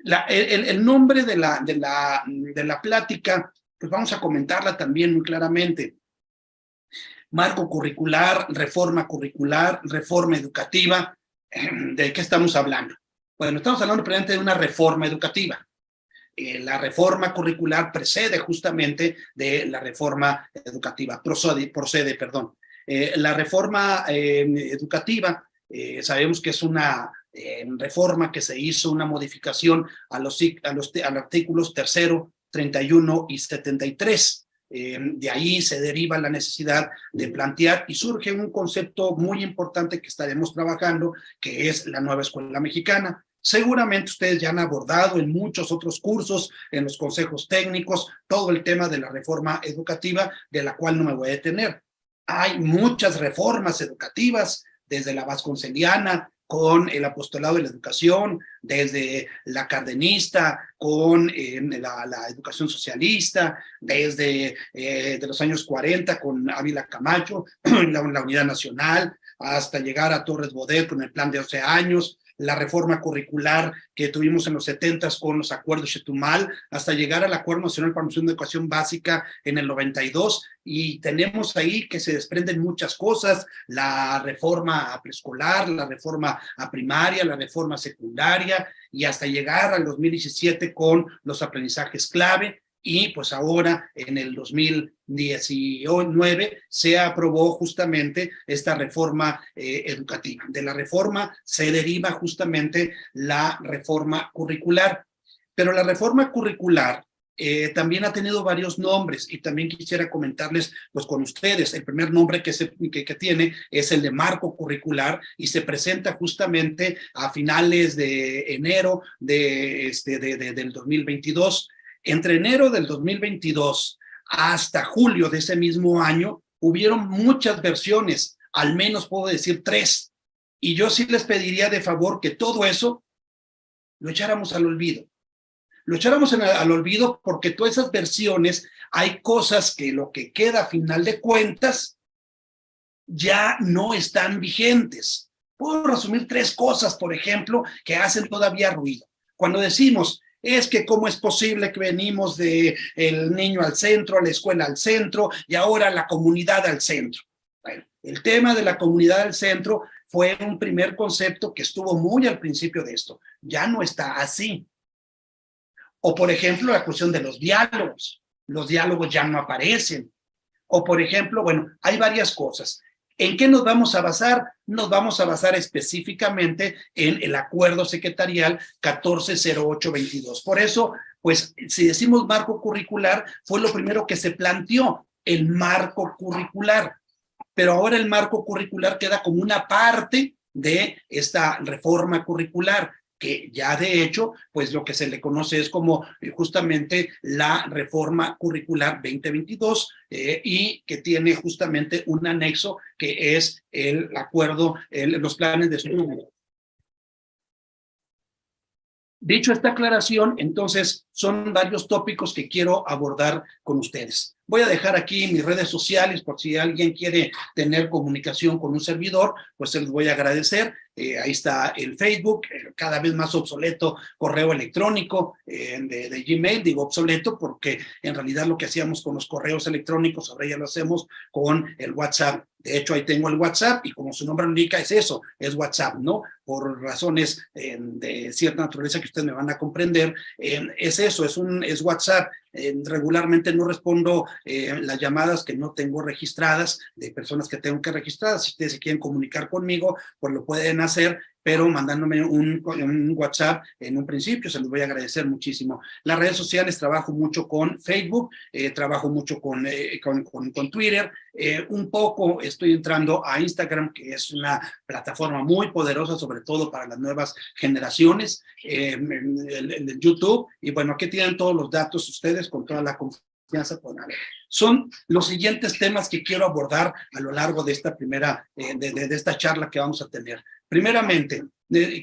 El nombre de la plática, pues vamos a comentarla también muy claramente. Marco curricular, reforma educativa. ¿De qué estamos hablando? Bueno, estamos hablando precisamente de una reforma educativa. La reforma curricular precede justamente de la reforma educativa, procede, perdón. La reforma educativa, sabemos que es una reforma que se hizo, una modificación a los artículos 3º, 31 y 73. De ahí se deriva la necesidad de plantear y surge un concepto muy importante que estaremos trabajando, que es la nueva escuela mexicana. Seguramente ustedes ya han abordado en muchos otros cursos, en los consejos técnicos, todo el tema de la reforma educativa, de la cual no me voy a detener. Hay muchas reformas educativas, desde la vasconceliana, con el apostolado de la educación, desde la cardenista, con la educación socialista, desde de los años 40 con Ávila Camacho, la Unidad Nacional, hasta llegar a Torres Bodet con el plan de 12 años, la reforma curricular que tuvimos en los 70s con los acuerdos Chetumal, hasta llegar al Acuerdo Nacional para la Promoción de Educación Básica en el 92, y tenemos ahí que se desprenden muchas cosas, la reforma a preescolar, la reforma a primaria, la reforma secundaria, y hasta llegar al 2017 con los aprendizajes clave. Y pues ahora en el 2019 se aprobó justamente esta reforma educativa. De la reforma se deriva justamente la reforma curricular, pero la reforma curricular también ha tenido varios nombres, y también quisiera comentarles pues con ustedes. El primer nombre que tiene es el de marco curricular, y se presenta justamente a finales de enero del 2022. Entre enero del 2022 hasta julio de ese mismo año, hubieron muchas versiones, al menos puedo decir 3. Y yo sí les pediría de favor que todo eso lo echáramos al olvido. Lo echáramos al olvido, porque todas esas versiones, hay cosas que lo que queda a final de cuentas ya no están vigentes. Puedo resumir 3 cosas, por ejemplo, que hacen todavía ruido. Cuando decimos, es que cómo es posible que venimos de el niño al centro, la escuela al centro, y ahora la comunidad al centro. Bueno, el tema de la comunidad al centro fue un primer concepto que estuvo muy al principio de esto. Ya no está así. O, por ejemplo, la cuestión de los diálogos. Los diálogos ya no aparecen. O, por ejemplo, bueno, hay varias cosas. ¿En qué nos vamos a basar? Nos vamos a basar específicamente en el acuerdo secretarial 140822. Por eso, pues, si decimos marco curricular, fue lo primero que se planteó, el marco curricular. Pero ahora el marco curricular queda como una parte de esta reforma curricular, que ya de hecho, pues lo que se le conoce es como justamente la reforma curricular 2022, y que tiene justamente un anexo que es el acuerdo, los planes de estudio. Dicho esta aclaración, entonces son varios tópicos que quiero abordar con ustedes. Voy a dejar aquí mis redes sociales por si alguien quiere tener comunicación con un servidor, pues se los voy a agradecer. Ahí está el Facebook, cada vez más obsoleto, correo electrónico de Gmail. Digo obsoleto porque en realidad lo que hacíamos con los correos electrónicos ahora ya lo hacemos con el WhatsApp. De hecho, ahí tengo el WhatsApp, y como su nombre lo indica, es eso, es WhatsApp, ¿no? Por razones de cierta naturaleza que ustedes me van a comprender, es eso, es WhatsApp. Regularmente no respondo las llamadas que no tengo registradas, de personas que tengo que registrar. Si ustedes se quieren comunicar conmigo, pues lo pueden hacer, pero mandándome un WhatsApp en un principio, se los voy a agradecer muchísimo. Las redes sociales, trabajo mucho con Facebook, trabajo mucho con Twitter, un poco estoy entrando a Instagram, que es una plataforma muy poderosa, sobre todo para las nuevas generaciones, el YouTube, y bueno, aquí tienen todos los datos ustedes con toda la confianza. Son los siguientes temas que quiero abordar a lo largo de esta primera, de esta charla que vamos a tener. Primeramente,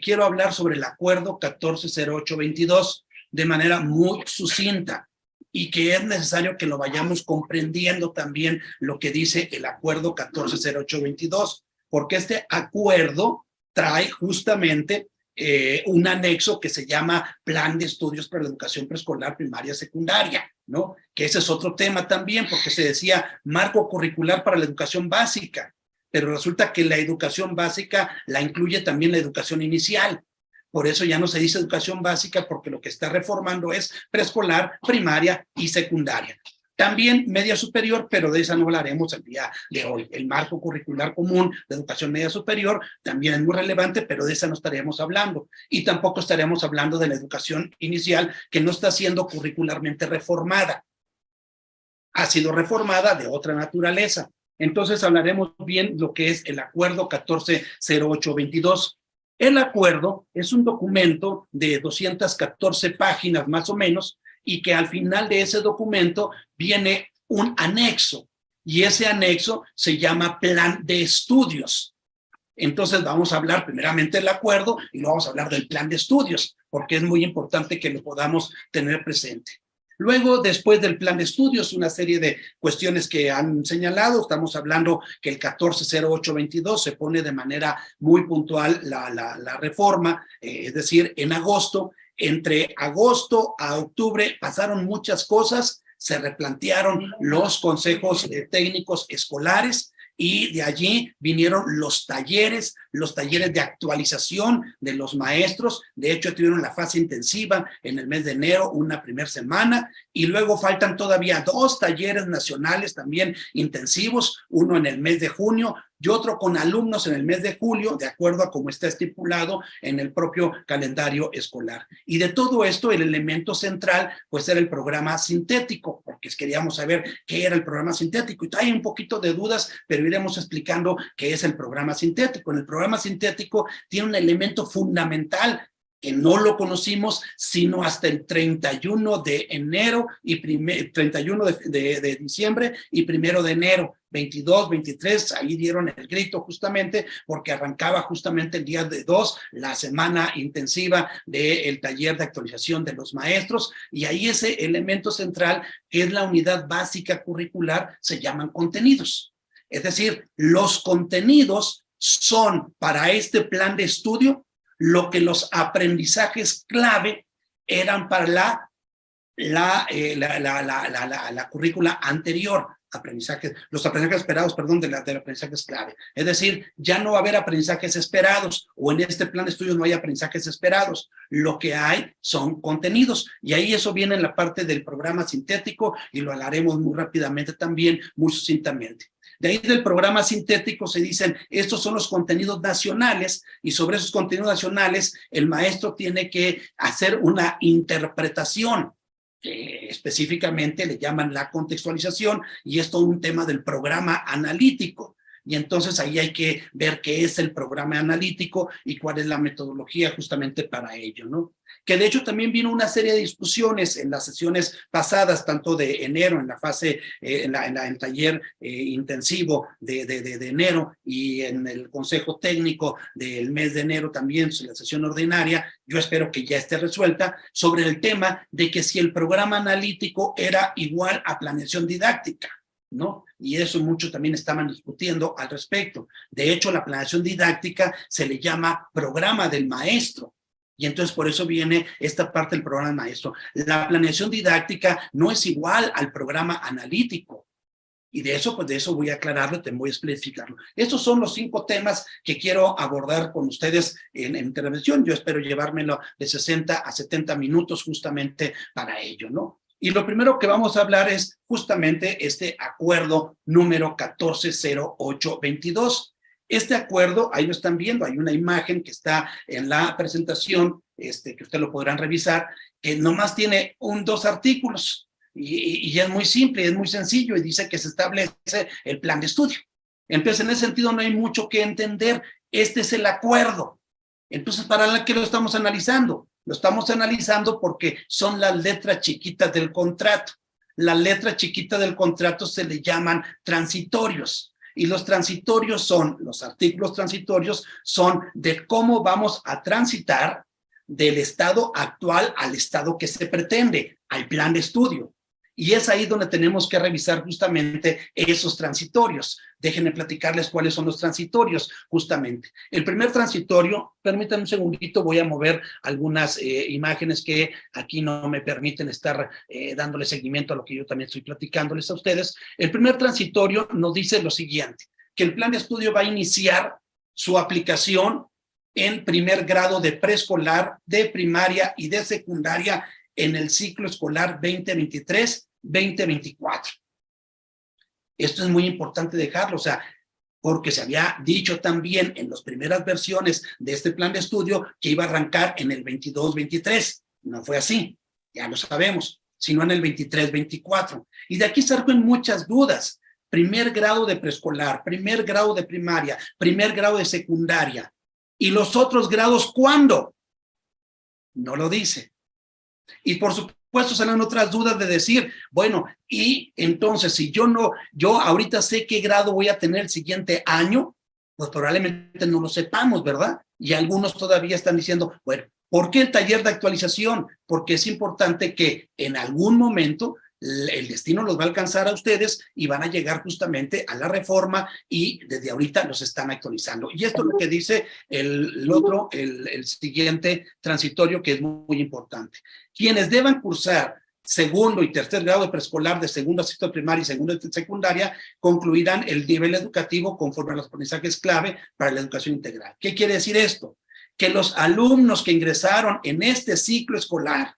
quiero hablar sobre el acuerdo 140822 de manera muy sucinta, y que es necesario que lo vayamos comprendiendo también lo que dice el acuerdo 140822, porque este acuerdo trae justamente un anexo que se llama Plan de Estudios para la Educación Preescolar, Primaria, Secundaria, ¿no? Que ese es otro tema también, porque se decía marco curricular para la educación básica, pero resulta que la educación básica la incluye también la educación inicial. Por eso ya no se dice educación básica, porque lo que está reformando es preescolar, primaria y secundaria. También media superior, pero de esa no hablaremos el día de hoy. El marco curricular común de educación media superior también es muy relevante, pero de esa no estaremos hablando. Y tampoco estaremos hablando de la educación inicial, que no está siendo curricularmente reformada. Ha sido reformada de otra naturaleza. Entonces hablaremos bien lo que es el Acuerdo 140822. El acuerdo es un documento de 214 páginas más o menos, y que al final de ese documento viene un anexo, y ese anexo se llama Plan de Estudios. Entonces vamos a hablar primeramente del acuerdo y luego vamos a hablar del plan de estudios, porque es muy importante que lo podamos tener presente. Luego, después del plan de estudios, una serie de cuestiones que han señalado. Estamos hablando que el 140822 se pone de manera muy puntual la reforma, es decir, en agosto. Entre agosto a octubre pasaron muchas cosas, se replantearon los consejos técnicos escolares, y de allí vinieron los talleres de actualización de los maestros. De hecho, tuvieron la fase intensiva en el mes de enero, una primera semana, y luego faltan todavía 2 talleres nacionales también intensivos, uno en el mes de junio y otro con alumnos en el mes de julio, de acuerdo a cómo está estipulado en el propio calendario escolar. Y de todo esto, el elemento central, pues, era el programa sintético, porque queríamos saber qué era el programa sintético. Y hay un poquito de dudas, pero iremos explicando qué es el programa sintético. En el programa sintético tiene un elemento fundamental que no lo conocimos sino hasta el 31 de enero y 31 de diciembre y 1 de enero. 22, 23, ahí dieron el grito justamente porque arrancaba justamente el día de 2, la semana intensiva del taller de actualización de los maestros, y ahí ese elemento central, que es la unidad básica curricular, se llaman contenidos. Es decir, los contenidos son para este plan de estudio lo que los aprendizajes clave eran para la currícula anterior. Los aprendizajes esperados, perdón, del aprendizaje clave. Es decir, ya no va a haber aprendizajes esperados, o en este plan de estudios no hay aprendizajes esperados. Lo que hay son contenidos, y ahí eso viene en la parte del programa sintético, y lo hablaremos muy rápidamente también, muy sucintamente. De ahí del programa sintético se dicen, estos son los contenidos nacionales, y sobre esos contenidos nacionales el maestro tiene que hacer una interpretación, que específicamente le llaman la contextualización, y es todo un tema del programa analítico. Y entonces ahí hay que ver qué es el programa analítico y cuál es la metodología justamente para ello, ¿no? Que de hecho también vino una serie de discusiones en las sesiones pasadas, tanto de enero, en la fase, en el taller intensivo de enero, y en el consejo técnico del mes de enero también, en la sesión ordinaria. Yo espero que ya esté resuelta, sobre el tema de que si el programa analítico era igual a planeación didáctica, ¿no? Y eso mucho también estaban discutiendo al respecto. De hecho, la planeación didáctica se le llama programa del maestro, y entonces por eso viene esta parte del programa del maestro. La planeación didáctica no es igual al programa analítico, y de eso, pues de eso voy a aclararlo, te voy a explicarlo. Estos son los 5 temas que quiero abordar con ustedes en intervención. Yo espero llevármelo de 60 a 70 minutos justamente para ello, ¿no? Y lo primero que vamos a hablar es justamente este acuerdo número 140822. Este acuerdo, ahí lo están viendo, hay una imagen que está en la presentación, que ustedes lo podrán revisar, que nomás tiene 2 artículos, y es muy simple, es muy sencillo, y dice que se establece el plan de estudio. Entonces, en ese sentido no hay mucho que entender. Este es el acuerdo. Entonces, ¿para qué lo estamos analizando? Lo estamos analizando porque son las letras chiquitas del contrato. Las letras chiquitas del contrato se le llaman transitorios. Y los transitorios son, los artículos transitorios son de cómo vamos a transitar del estado actual al estado que se pretende, al plan de estudio. Y es ahí donde tenemos que revisar justamente esos transitorios. Déjenme platicarles cuáles son los transitorios, justamente. El primer transitorio, permítanme un segundito, voy a mover algunas imágenes que aquí no me permiten estar dándole seguimiento a lo que yo también estoy platicándoles a ustedes. El primer transitorio nos dice lo siguiente, que el plan de estudio va a iniciar su aplicación en primer grado de preescolar, de primaria y de secundaria en el ciclo escolar 2023-2024. Esto es muy importante dejarlo, o sea, porque se había dicho también en las primeras versiones de este plan de estudio que iba a arrancar en el 22-23. No fue así, ya lo sabemos, sino en el 23-24. Y de aquí surgen muchas dudas. Primer grado de preescolar, primer grado de primaria, primer grado de secundaria. ¿Y los otros grados cuándo? No lo dice. Y por supuesto salen otras dudas de decir, bueno, y entonces si yo ahorita sé qué grado voy a tener el siguiente año, pues probablemente no lo sepamos, ¿verdad? Y algunos todavía están diciendo, bueno, ¿por qué el taller de actualización? Porque es importante que en algún momento el destino los va a alcanzar a ustedes y van a llegar justamente a la reforma y desde ahorita los están actualizando. Y esto es lo que dice el siguiente transitorio, que es muy importante. Quienes deban cursar segundo y tercer grado de preescolar, de segundo a sexto de primaria y segundo de secundaria, concluirán el nivel educativo conforme a los aprendizajes clave para la educación integral. ¿Qué quiere decir esto? Que los alumnos que ingresaron en este ciclo escolar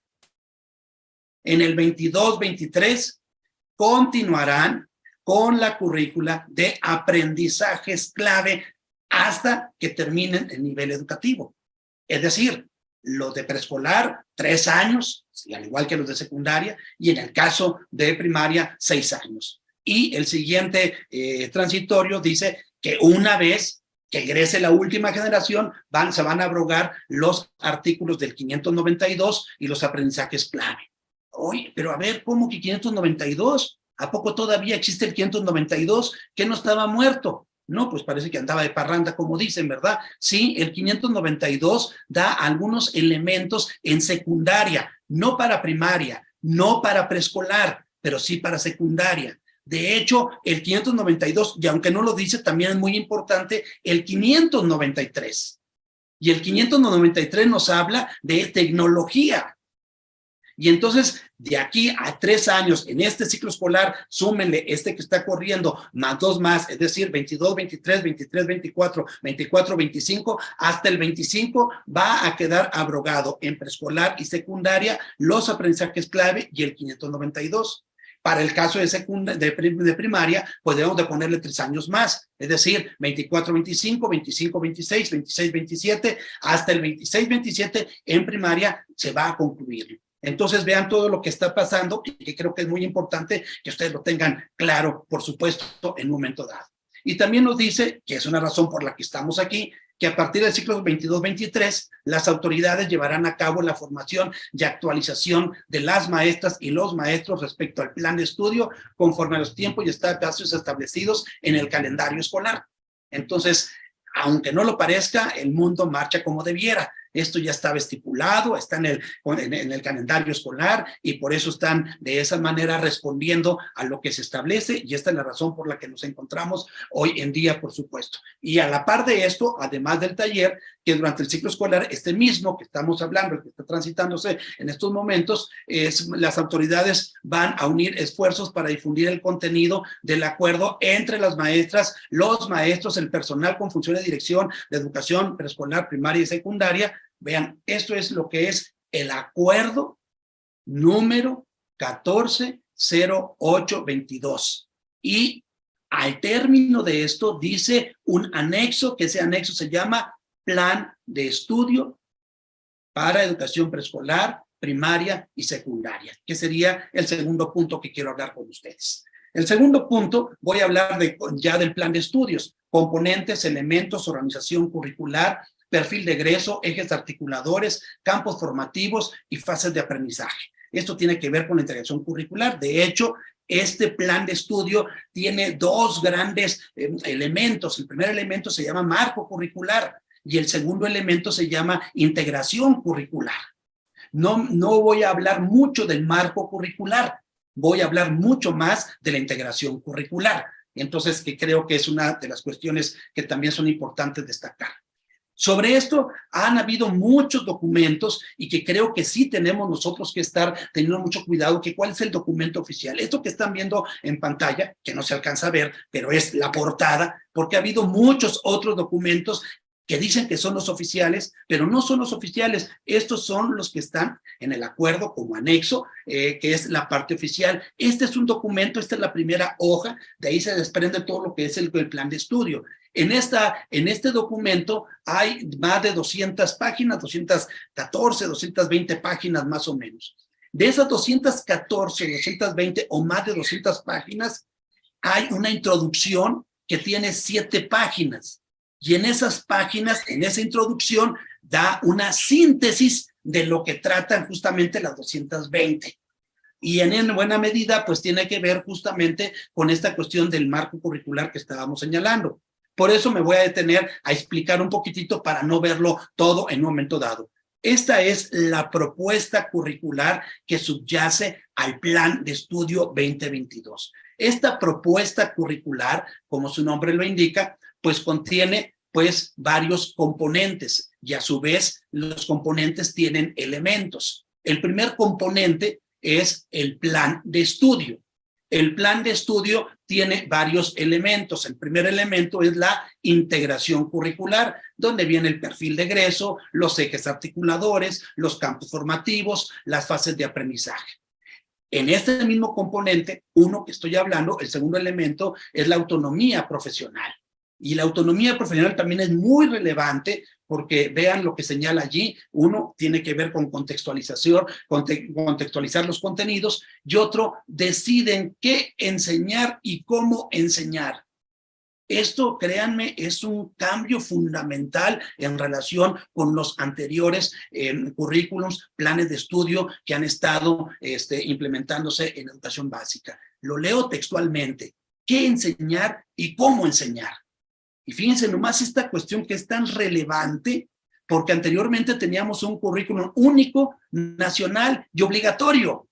en el 22-23 continuarán con la currícula de aprendizajes clave hasta que terminen el nivel educativo. Es decir, los de preescolar, 3 años, al igual que los de secundaria, y en el caso de primaria, 6 años. Y el siguiente transitorio dice que una vez que egrese la última generación, se van a abrogar los artículos del 592 y los aprendizajes clave. Oye, pero a ver, ¿cómo que 592? ¿A poco todavía existe el 592? ¿Que no estaba muerto? No, pues parece que andaba de parranda, como dicen, ¿verdad? Sí, el 592 da algunos elementos en secundaria, no para primaria, no para preescolar, pero sí para secundaria. De hecho, el 592, y aunque no lo dice, también es muy importante, el 593. Y el 593 nos habla de tecnología. Y entonces, de aquí a 3 años, en este ciclo escolar, súmenle este que está corriendo, más 2 más, es decir, 22, 23, 23, 24, 24, 25, hasta el 25 va a quedar abrogado en preescolar y secundaria los aprendizajes clave y el 592. Para el caso de primaria, pues debemos de ponerle 3 años más, es decir, 24, 25, 25, 26, 26, 27, hasta el 26, 27 en primaria se va a concluir. Entonces vean todo lo que está pasando y que creo que es muy importante que ustedes lo tengan claro, por supuesto, en un momento dado. Y también nos dice, que es una razón por la que estamos aquí, que a partir del ciclo 22-23, las autoridades llevarán a cabo la formación y actualización de las maestras y los maestros respecto al plan de estudio conforme a los tiempos y espacios establecidos en el calendario escolar. Entonces, aunque no lo parezca, el mundo marcha como debiera. Esto ya estaba estipulado, está en el calendario escolar y por eso están de esa manera respondiendo a lo que se establece y esta es la razón por la que nos encontramos hoy en día, por supuesto. Y a la par de esto, además del taller, que durante el ciclo escolar, este mismo que estamos hablando, el que está transitándose en estos momentos, las autoridades van a unir esfuerzos para difundir el contenido del acuerdo entre las maestras, los maestros, el personal con función de dirección de educación preescolar, primaria y secundaria. Vean, esto es lo que es el acuerdo número 140822. Y al término de esto dice un anexo, que ese anexo se llama Plan de Estudio para Educación Preescolar, Primaria y Secundaria, que sería el segundo punto que quiero hablar con ustedes. El segundo punto, voy a hablar ya del plan de estudios, componentes, elementos, organización curricular, perfil de egreso, ejes articuladores, campos formativos y fases de aprendizaje. Esto tiene que ver con la integración curricular. De hecho, este plan de estudio tiene 2 grandes elementos. El primer elemento se llama marco curricular y el segundo elemento se llama integración curricular. No voy a hablar mucho del marco curricular, voy a hablar mucho más de la integración curricular. Entonces, que creo que es una de las cuestiones que también son importantes destacar. Sobre esto han habido muchos documentos y que creo que sí tenemos nosotros que estar teniendo mucho cuidado que cuál es el documento oficial. Esto que están viendo en pantalla, que no se alcanza a ver, pero es la portada, porque ha habido muchos otros documentos que dicen que son los oficiales, pero no son los oficiales. Estos son los que están en el acuerdo como anexo, que es la parte oficial. Este es un documento, esta es la primera hoja, de ahí se desprende todo lo que es el plan de estudio. En este documento hay más de 200 páginas, 214, 220 páginas más o menos. De esas 214, 220 o más de 200 páginas, hay una introducción que tiene 7 páginas. Y en esas páginas, en esa introducción, da una síntesis de lo que tratan justamente las 220. Y en buena medida, pues tiene que ver justamente con esta cuestión del marco curricular que estábamos señalando. Por eso me voy a detener a explicar un poquitito para no verlo todo en un momento dado. Esta es la propuesta curricular que subyace al Plan de Estudio 2022. Esta propuesta curricular, como su nombre lo indica, pues contiene pues varios componentes y a su vez los componentes tienen elementos. El primer componente es el plan de estudio. El plan de estudio tiene varios elementos. El primer elemento es la integración curricular, donde viene el perfil de egreso, los ejes articuladores, los campos formativos, las fases de aprendizaje. En este mismo componente, uno que estoy hablando, el segundo elemento es la autonomía profesional. Y la autonomía profesional también es muy relevante porque vean lo que señala allí. Uno tiene que ver con contextualización, contextualizar los contenidos, y otro deciden qué enseñar y cómo enseñar. Esto, créanme, es un cambio fundamental en relación con los anteriores currículums, planes de estudio que han estado implementándose en educación básica. Lo leo textualmente: ¿qué enseñar y cómo enseñar? Y fíjense nomás esta cuestión que es tan relevante, porque anteriormente teníamos un currículum único, nacional y obligatorio.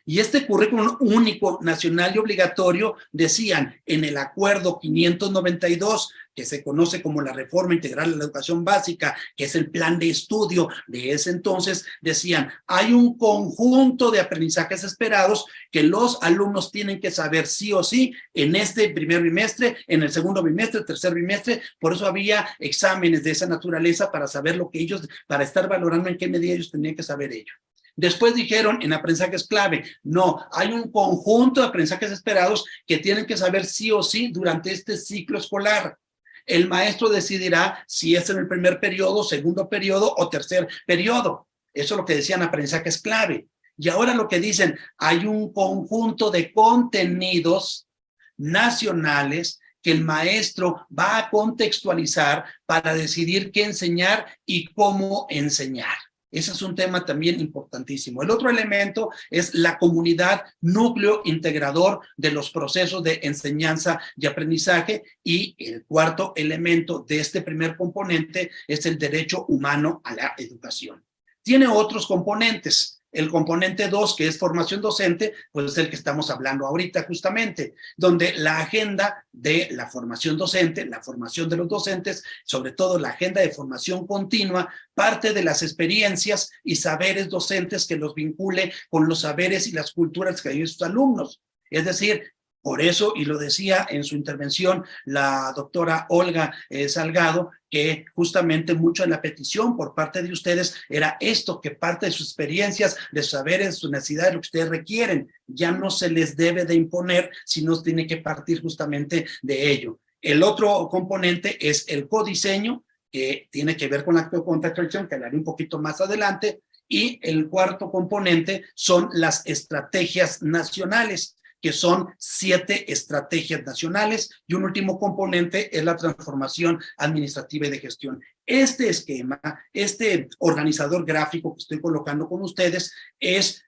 Y este currículum único, nacional y obligatorio, decían en el acuerdo 592, que se conoce como la Reforma Integral de la Educación Básica, que es el plan de estudio de ese entonces, decían, hay un conjunto de aprendizajes esperados que los alumnos tienen que saber sí o sí en este primer bimestre, en el segundo bimestre, tercer bimestre. Por eso había exámenes de esa naturaleza para saber lo que ellos, para estar valorando en qué medida ellos tenían que saber ello. Después dijeron en aprendizajes clave, no, hay un conjunto de aprendizajes esperados que tienen que saber sí o sí durante este ciclo escolar. El maestro decidirá si es en el primer periodo, segundo periodo o tercer periodo. Eso es lo que decían aprendizajes clave. Y ahora lo que dicen, hay un conjunto de contenidos nacionales que el maestro va a contextualizar para decidir qué enseñar y cómo enseñar. Ese es un tema también importantísimo. El otro elemento es la comunidad, núcleo integrador de los procesos de enseñanza y aprendizaje. Y el cuarto elemento de este primer componente es el derecho humano a la educación. Tiene otros componentes. El componente 2, que es formación docente, pues es el que estamos hablando ahorita justamente, donde la agenda de la formación docente, la formación de los docentes, sobre todo la agenda de formación continua, parte de las experiencias y saberes docentes que los vincule con los saberes y las culturas que hay sus alumnos. Es decir, por eso, y lo decía en su intervención la doctora Olga Salgado, que justamente mucho en la petición por parte de ustedes era esto, que parte de sus experiencias, de sus saberes, de sus necesidades, lo que ustedes requieren, ya no se les debe de imponer, sino tiene que partir justamente de ello. El otro componente es el codiseño, que tiene que ver con la contextualización, que hablaré un poquito más adelante, y el cuarto componente son las estrategias nacionales, que son 7 estrategias nacionales, y un último componente es la transformación administrativa y de gestión. Este esquema, este organizador gráfico que estoy colocando con ustedes,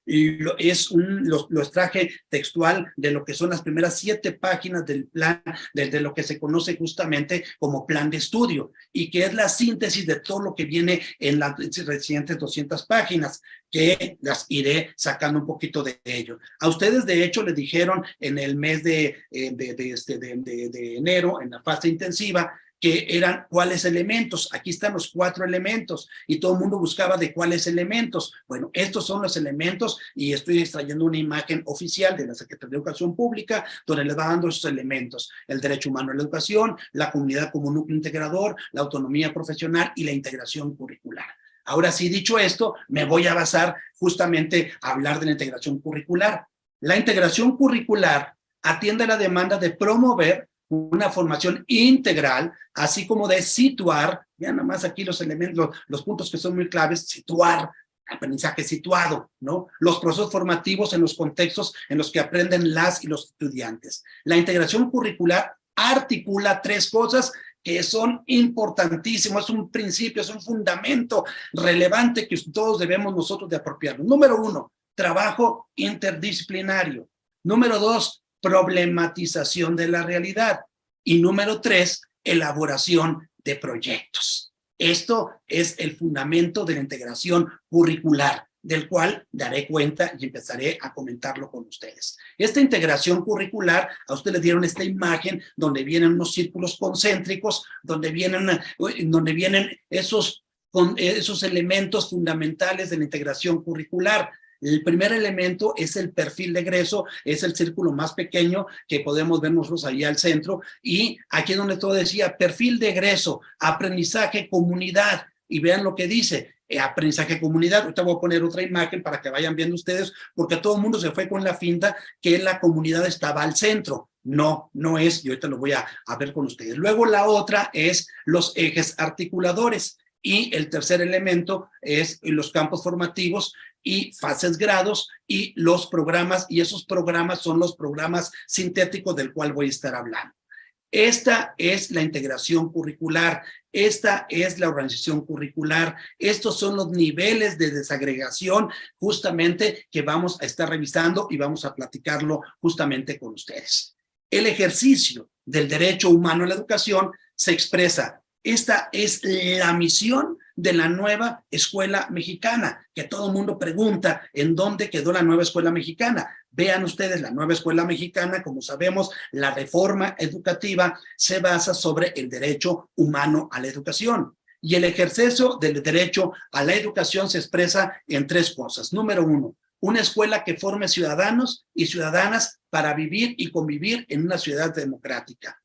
lo extraje textual de lo que son las primeras 7 páginas del plan, de lo que se conoce justamente como plan de estudio, y que es la síntesis de todo lo que viene en las recientes 200 páginas. que las iré sacando un poquito de ello. A ustedes, de hecho, les dijeron en el mes de enero, en la fase intensiva, que eran cuáles elementos. Aquí están los 4 elementos y todo el mundo buscaba de cuáles elementos. Bueno, estos son los elementos y estoy extrayendo una imagen oficial de la Secretaría de Educación Pública donde les va dando esos elementos: el derecho humano a la educación, la comunidad como núcleo integrador, la autonomía profesional y la integración curricular. Ahora sí, dicho esto, me voy a basar justamente a hablar de la integración curricular. La integración curricular atiende a la demanda de promover una formación integral, así como de situar, ya nada más aquí los elementos, los puntos que son muy claves: situar, aprendizaje situado, ¿no? Los procesos formativos en los contextos en los que aprenden las y los estudiantes. La integración curricular articula 3 cosas que son importantísimos, es un principio, es un fundamento relevante que todos debemos nosotros de apropiarnos. Número 1, trabajo interdisciplinario. Número 2, problematización de la realidad. Y número 3, elaboración de proyectos. Esto es el fundamento de la integración curricular, del cual daré cuenta y empezaré a comentarlo con ustedes. Esta integración curricular, a ustedes les dieron esta imagen donde vienen unos círculos concéntricos, donde vienen esos elementos fundamentales de la integración curricular. El primer elemento es el perfil de egreso, es el círculo más pequeño que podemos ver nosotros ahí al centro, y aquí es donde todo decía perfil de egreso, aprendizaje, comunidad, y vean lo que dice, aprendizaje, comunidad. Ahorita voy a poner otra imagen para que vayan viendo ustedes, porque todo el mundo se fue con la finta que la comunidad estaba al centro. No, no es, y ahorita lo voy a ver con ustedes. Luego la otra es los ejes articuladores, y el tercer elemento es los campos formativos y fases grados y los programas, y esos programas son los programas sintéticos del cual voy a estar hablando. Esta es la integración curricular, esta es la organización curricular, estos son los niveles de desagregación justamente que vamos a estar revisando y vamos a platicarlo justamente con ustedes. El ejercicio del derecho humano a la educación se expresa. Esta es la misión de la nueva escuela mexicana, que todo el mundo pregunta en dónde quedó la nueva escuela mexicana. Vean ustedes, la nueva escuela mexicana, como sabemos, la reforma educativa se basa sobre el derecho humano a la educación. Y el ejercicio del derecho a la educación se expresa en 3 cosas. Número 1, una escuela que forme ciudadanos y ciudadanas para vivir y convivir en una ciudad democrática.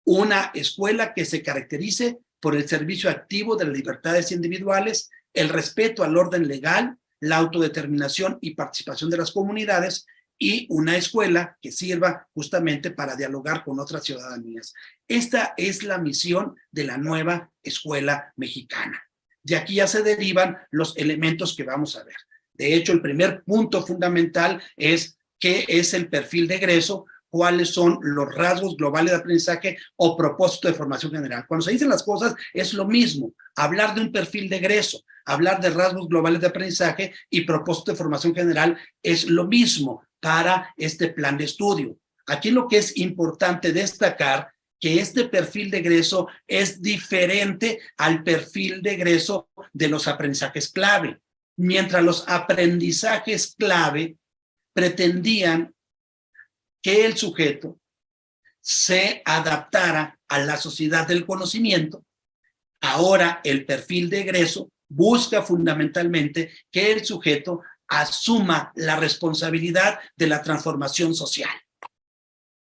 Una escuela que se caracterice por el servicio activo de las libertades individuales, el respeto al orden legal, la autodeterminación y participación de las comunidades, y una escuela que sirva justamente para dialogar con otras ciudadanías. Esta es la misión de la nueva escuela mexicana. De aquí ya se derivan los elementos que vamos a ver. De hecho, el primer punto fundamental es qué es el perfil de egreso, cuáles son los rasgos globales de aprendizaje o propósito de formación general. Cuando se dicen las cosas es lo mismo, hablar de un perfil de egreso, hablar de rasgos globales de aprendizaje y propósito de formación general es lo mismo para este plan de estudio. Aquí lo que es importante destacar que este perfil de egreso es diferente al perfil de egreso de los aprendizajes clave. Mientras los aprendizajes clave pretendían que el sujeto se adaptara a la sociedad del conocimiento, ahora el perfil de egreso busca fundamentalmente que el sujeto asuma la responsabilidad de la transformación social.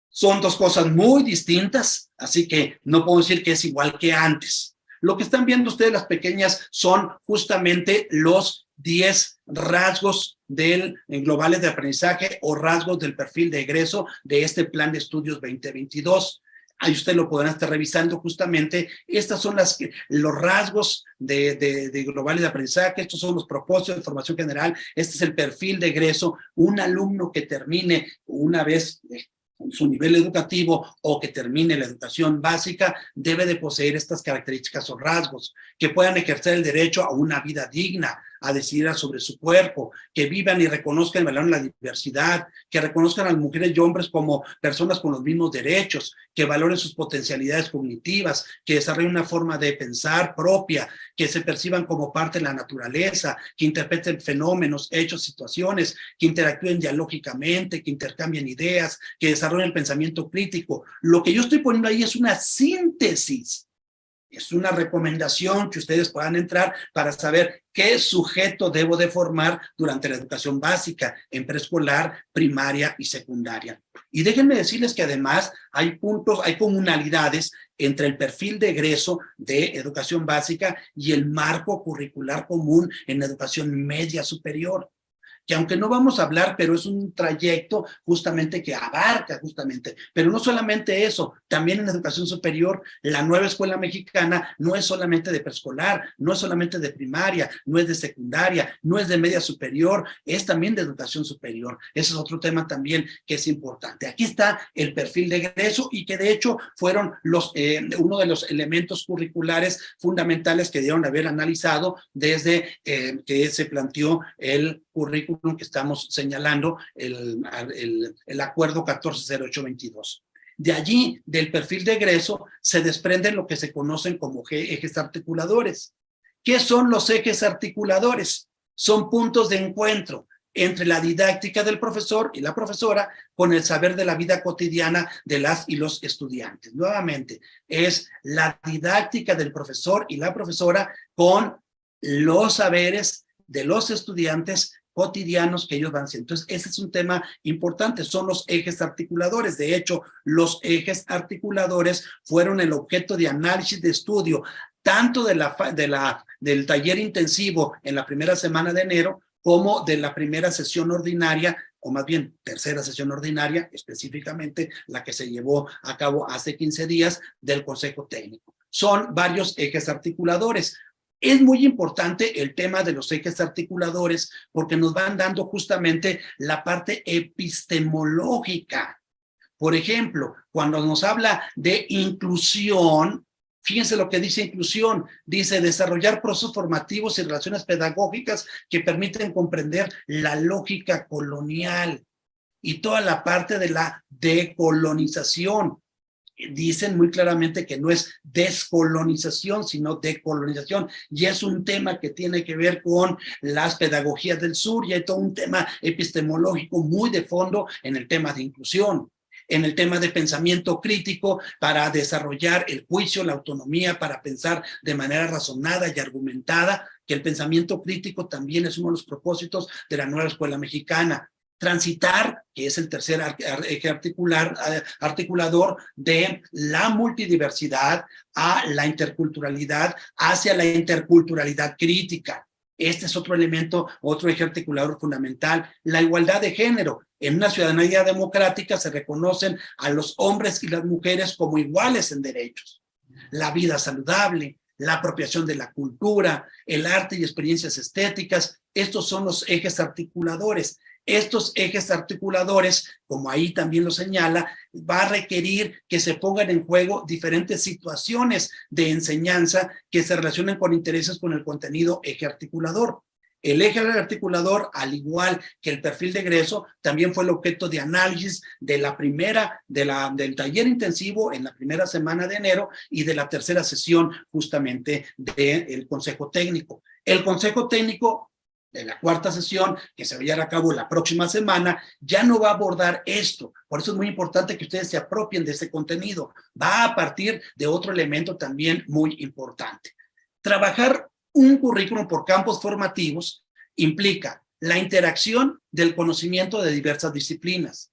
Son 2 cosas muy distintas, así que no puedo decir que es igual que antes. Lo que están viendo ustedes, las pequeñas, son justamente los 10 rasgos globales de aprendizaje o rasgos del perfil de egreso de este plan de estudios 2022. Ahí ustedes lo podrán estar revisando justamente. Estas son los rasgos de globales de aprendizaje, estos son los propósitos de formación general, este es el perfil de egreso. Un alumno que termine una vez su nivel educativo o que termine la educación básica debe de poseer estas características o rasgos, que puedan ejercer el derecho a una vida digna, a decidir sobre su cuerpo, que vivan y reconozcan y valoren la diversidad, que reconozcan a las mujeres y hombres como personas con los mismos derechos, que valoren sus potencialidades cognitivas, que desarrollen una forma de pensar propia, que se perciban como parte de la naturaleza, que interpreten fenómenos, hechos, situaciones, que interactúen dialógicamente, que intercambien ideas, que desarrollen el pensamiento crítico. Lo que yo estoy poniendo ahí es una síntesis. Es una recomendación que ustedes puedan entrar para saber qué sujeto debo de formar durante la educación básica, en preescolar, primaria y secundaria. Y déjenme decirles que además hay puntos, hay comunalidades entre el perfil de egreso de educación básica y el marco curricular común en educación media superior, que aunque no vamos a hablar, pero es un trayecto justamente que abarca justamente, pero no solamente eso, también en educación superior, la nueva escuela mexicana no es solamente de preescolar, no es solamente de primaria, no es de secundaria, no es de media superior, es también de educación superior. Ese es otro tema también que es importante. Aquí está el perfil de egreso y que de hecho fueron uno de los elementos curriculares fundamentales que debieron haber analizado desde que se planteó el currículum que estamos señalando, el acuerdo 140822. De allí, del perfil de egreso, se desprenden lo que se conocen como ejes articuladores. ¿Qué son los ejes articuladores? Son puntos de encuentro entre la didáctica del profesor y la profesora con el saber de la vida cotidiana de las y los estudiantes. Nuevamente, es la didáctica del profesor y la profesora con los saberes de los estudiantes cotidianos que ellos van haciendo. Entonces, ese es un tema importante, son los ejes articuladores. De hecho, los ejes articuladores fueron el objeto de análisis de estudio, tanto del taller intensivo en la primera semana de enero, como de la primera sesión ordinaria, o más bien tercera sesión ordinaria, específicamente la que se llevó a cabo hace 15 días del Consejo Técnico. Son varios ejes articuladores. Es muy importante el tema de los ejes articuladores porque nos van dando justamente la parte epistemológica. Por ejemplo, cuando nos habla de inclusión, fíjense lo que dice inclusión. Dice desarrollar procesos formativos y relaciones pedagógicas que permiten comprender la lógica colonial y toda la parte de la decolonización. Dicen muy claramente que no es descolonización, sino decolonización, y es un tema que tiene que ver con las pedagogías del sur, y hay todo un tema epistemológico muy de fondo en el tema de inclusión, en el tema de pensamiento crítico para desarrollar el juicio, la autonomía, para pensar de manera razonada y argumentada, que el pensamiento crítico también es uno de los propósitos de la nueva escuela mexicana. Transitar, que es el tercer eje articulador de la multidiversidad a la interculturalidad, hacia la interculturalidad crítica. Este es otro elemento, otro eje articulador fundamental. La igualdad de género. En una ciudadanía democrática se reconocen a los hombres y las mujeres como iguales en derechos. La vida saludable, la apropiación de la cultura, el arte y experiencias estéticas. Estos son los ejes articuladores. Estos ejes articuladores, como ahí también lo señala, va a requerir que se pongan en juego diferentes situaciones de enseñanza que se relacionen con intereses con el contenido eje articulador. El eje articulador, al igual que el perfil de egreso, también fue el objeto de análisis de del taller intensivo en la primera semana de enero y de la tercera sesión justamente del Consejo Técnico. El Consejo Técnico de la cuarta sesión, que se va a llevar a cabo la próxima semana, ya no va a abordar esto. Por eso es muy importante que ustedes se apropien de ese contenido. Va a partir de otro elemento también muy importante. Trabajar un currículum por campos formativos implica la interacción del conocimiento de diversas disciplinas,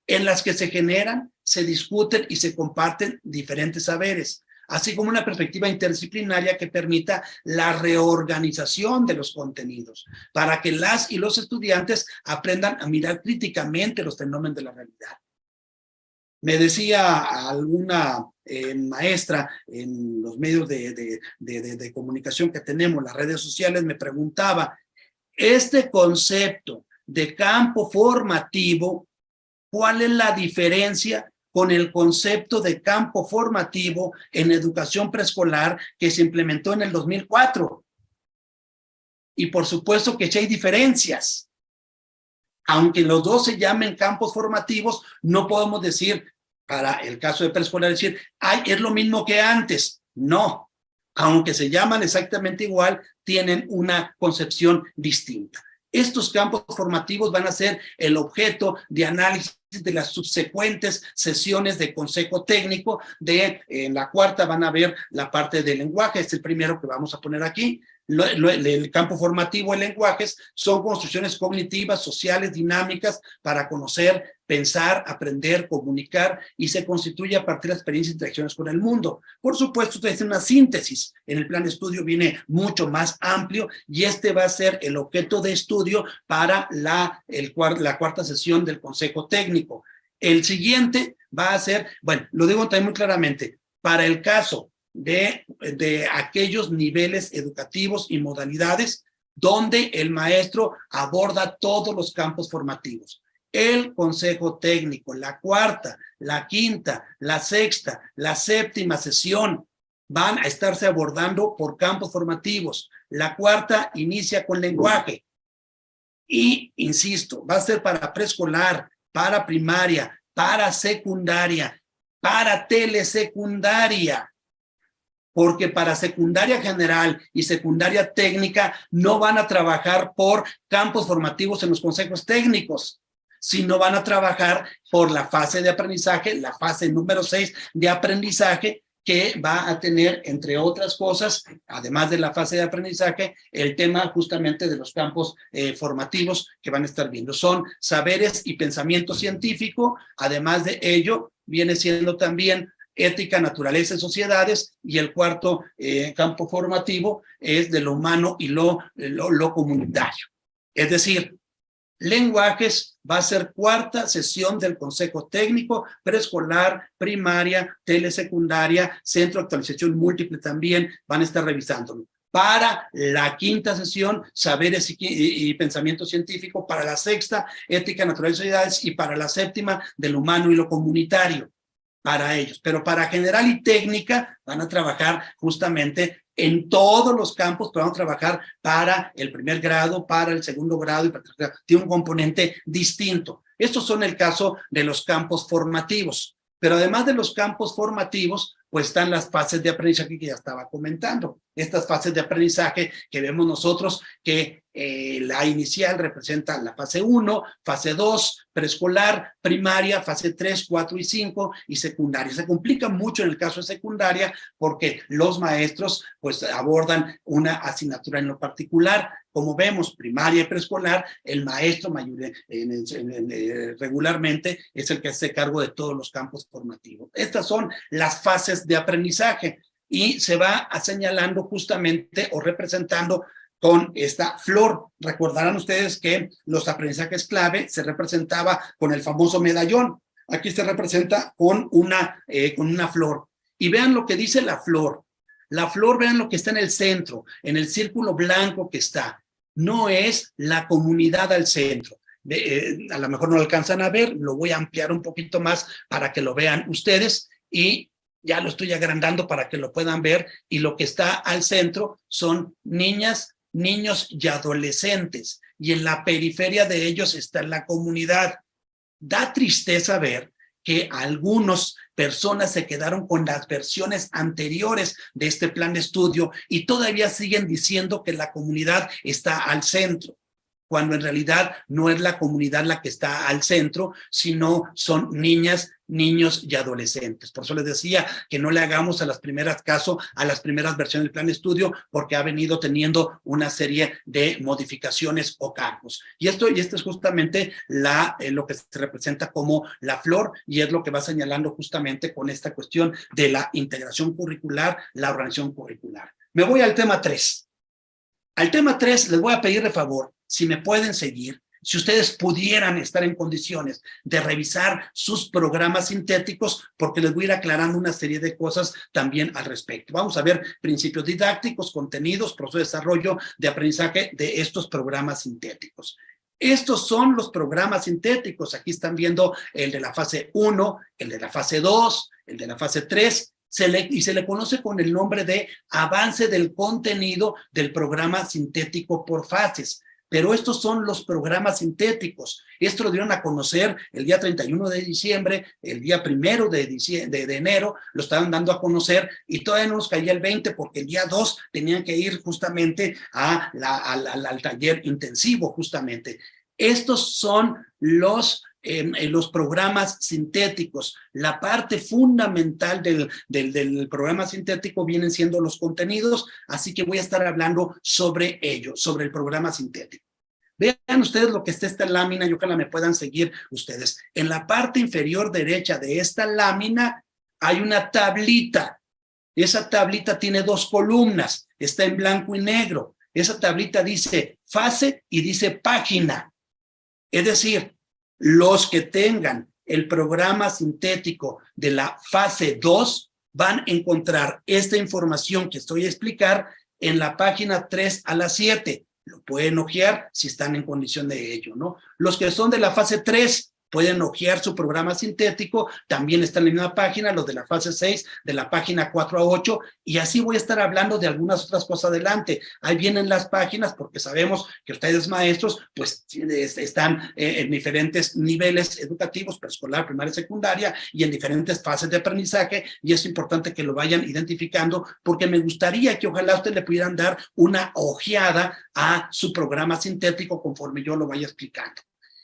en las que se generan, se discuten y se comparten diferentes saberes, así como una perspectiva interdisciplinaria que permita la reorganización de los contenidos, para que las y los estudiantes aprendan a mirar críticamente los fenómenos de la realidad. Me decía alguna maestra en los medios de comunicación que tenemos, las redes sociales, me preguntaba, este concepto de campo formativo, ¿cuál es la diferencia con el concepto de campo formativo en educación preescolar que se implementó en el 2004? Y por supuesto que sí hay diferencias. Aunque los dos se llamen campos formativos, no podemos decir, para el caso de preescolar, decir, ay, es lo mismo que antes. No, aunque se llaman exactamente igual, tienen una concepción distinta. Estos campos formativos van a ser el objeto de análisis de las subsecuentes sesiones de consejo técnico. En la cuarta van a ver la parte del lenguaje, es el primero que vamos a poner aquí. El campo formativo en lenguajes son construcciones cognitivas, sociales, dinámicas para conocer, pensar, aprender, comunicar, y se constituye a partir de experiencias e interacciones con el mundo. Por supuesto, ustedes tienen una síntesis. En el plan de estudio viene mucho más amplio y este va a ser el objeto de estudio para la cuarta sesión del consejo técnico. El siguiente va a ser, bueno, lo digo también muy claramente, para el caso de aquellos niveles educativos y modalidades donde el maestro aborda todos los campos formativos. El consejo técnico, la cuarta, la quinta, la sexta, la séptima sesión van a estarse abordando por campos formativos. La cuarta inicia con lenguaje y, insisto, va a ser para preescolar, para primaria, para secundaria, para telesecundaria, porque para secundaria general y secundaria técnica no van a trabajar por campos formativos en los consejos técnicos, sino van a trabajar por la fase de aprendizaje, la fase número 6 de aprendizaje, que va a tener, entre otras cosas, además de la fase de aprendizaje, el tema justamente de los campos formativos que van a estar viendo. Son saberes y pensamiento científico, además de ello, viene siendo también ética, naturaleza y sociedades, y el cuarto campo formativo es de lo humano y lo comunitario. Es decir, lenguajes va a ser cuarta sesión del consejo técnico, preescolar, primaria, telesecundaria, centro de actualización múltiple también van a estar revisándolo. Para la quinta sesión, saberes y pensamiento científico, para la sexta, ética, naturaleza y sociedades, y para la séptima, del humano y lo comunitario. Para ellos, pero para general y técnica van a trabajar justamente en todos los campos, pero van a trabajar para el primer grado, para el segundo grado y para el tercer grado. Tiene un componente distinto. Estos son el caso de los campos formativos, pero además de los campos formativos, pues están las fases de aprendizaje que ya estaba comentando. Estas fases de aprendizaje que vemos nosotros, que la inicial representa la fase 1, fase 2, preescolar, primaria, fase 3, 4 y 5 y secundaria. Se complica mucho en el caso de secundaria porque los maestros pues abordan una asignatura en lo particular. Como vemos, primaria y preescolar, el maestro regularmente es el que hace cargo de todos los campos formativos. Estas son las fases de aprendizaje y se va señalando justamente o representando con esta flor. Recordarán ustedes que los aprendizajes clave se representaba con el famoso medallón. Aquí se representa con una flor. Y vean lo que dice la flor. La flor, vean lo que está en el centro, en el círculo blanco que está. No es la comunidad al centro. A lo mejor no lo alcanzan a ver, lo voy a ampliar un poquito más para que lo vean ustedes y ya lo estoy agrandando para que lo puedan ver, y lo que está al centro son niñas, niños y adolescentes, y en la periferia de ellos está la comunidad. Da tristeza ver que algunas personas se quedaron con las versiones anteriores de este plan de estudio y todavía siguen diciendo que la comunidad está al centro, cuando en realidad no es la comunidad la que está al centro, sino son niñas, niños y adolescentes. Por eso les decía que no le hagamos a las primeras caso a las primeras versiones del plan de estudio, porque ha venido teniendo una serie de modificaciones o cambios. Y esto es justamente lo que se representa como la flor, y es lo que va señalando justamente con esta cuestión de la integración curricular, la organización curricular. Me voy al tema 3. Al tema 3 les voy a pedir de favor, si me pueden seguir, si ustedes pudieran estar en condiciones de revisar sus programas sintéticos, porque les voy a ir aclarando una serie de cosas también al respecto. Vamos a ver principios didácticos, contenidos, proceso de desarrollo de aprendizaje de estos programas sintéticos. Estos son los programas sintéticos. Aquí están viendo el de la fase 1, el de la fase 2, el de la fase 3 y se le conoce con el nombre de avance del contenido del programa sintético por fases. Pero estos son los programas sintéticos. Esto lo dieron a conocer el día 31 de diciembre, el día 1 de enero, lo estaban dando a conocer y todavía no nos caía el 20 porque el día 2 tenían que ir justamente al taller intensivo, justamente. Estos son los programas sintéticos. La parte fundamental del programa sintético vienen siendo los contenidos, así que voy a estar hablando sobre ello, sobre el programa sintético. Vean ustedes lo que está esta lámina y ojalá me puedan seguir ustedes. En la parte inferior derecha de esta lámina hay una tablita. Esa tablita tiene 2 columnas, está en blanco y negro. Esa tablita dice fase y dice página. Es decir, los que tengan el programa sintético de la fase 2 van a encontrar esta información que estoy a explicar en la página 3 a la 7. Lo pueden hojear si están en condición de ello, ¿no? Los que son de la fase 3 pueden hojear su programa sintético, también está en la misma página, los de la fase 6, de la página 4 a 8, y así voy a estar hablando de algunas otras cosas adelante. Ahí vienen las páginas, porque sabemos que ustedes maestros, pues, están en diferentes niveles educativos, preescolar, primaria, secundaria, y en diferentes fases de aprendizaje, y es importante que lo vayan identificando, porque me gustaría que ojalá ustedes le pudieran dar una ojeada a su programa sintético conforme yo lo vaya explicando.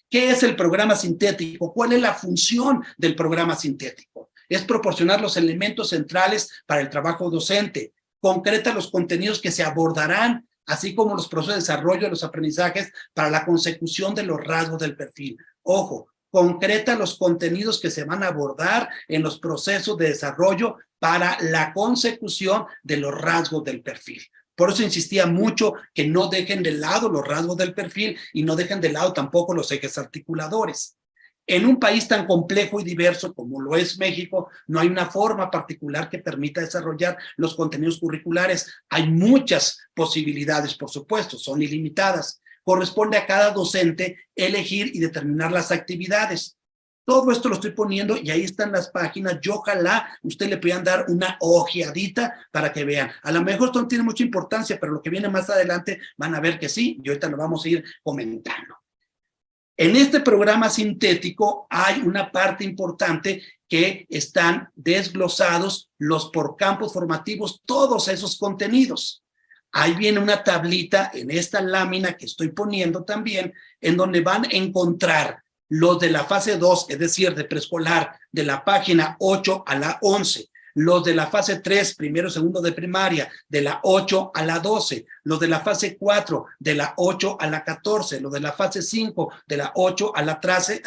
¿Qué es el programa sintético? ¿Cuál es la función del programa sintético? Es proporcionar los elementos centrales para el trabajo docente, concreta los contenidos que se abordarán, así como los procesos de desarrollo de los aprendizajes para la consecución de los rasgos del perfil. Ojo, concreta los contenidos que se van a abordar en los procesos de desarrollo para la consecución de los rasgos del perfil. Por eso insistía mucho que no dejen de lado los rasgos del perfil y no dejen de lado tampoco los ejes articuladores. En un país tan complejo y diverso como lo es México, no hay una forma particular que permita desarrollar los contenidos curriculares. Hay muchas posibilidades, por supuesto, son ilimitadas. Corresponde a cada docente elegir y determinar las actividades. Todo esto lo estoy poniendo y ahí están las páginas. Yo ojalá usted le puedan dar una ojeadita para que vean. A lo mejor esto no tiene mucha importancia, pero lo que viene más adelante van a ver que sí, y ahorita lo vamos a ir comentando. En este programa sintético hay una parte importante que están desglosados los por campos formativos, todos esos contenidos. Ahí viene una tablita en esta lámina que estoy poniendo también, en donde van a encontrar los de la fase 2, es decir, de preescolar, de la página 8 a la 11, los de la fase 3, primero y segundo de primaria, de la 8 a la 12, los de la fase 4, de la 8 a la 14, los de la fase 5, de la 8 a la, 13,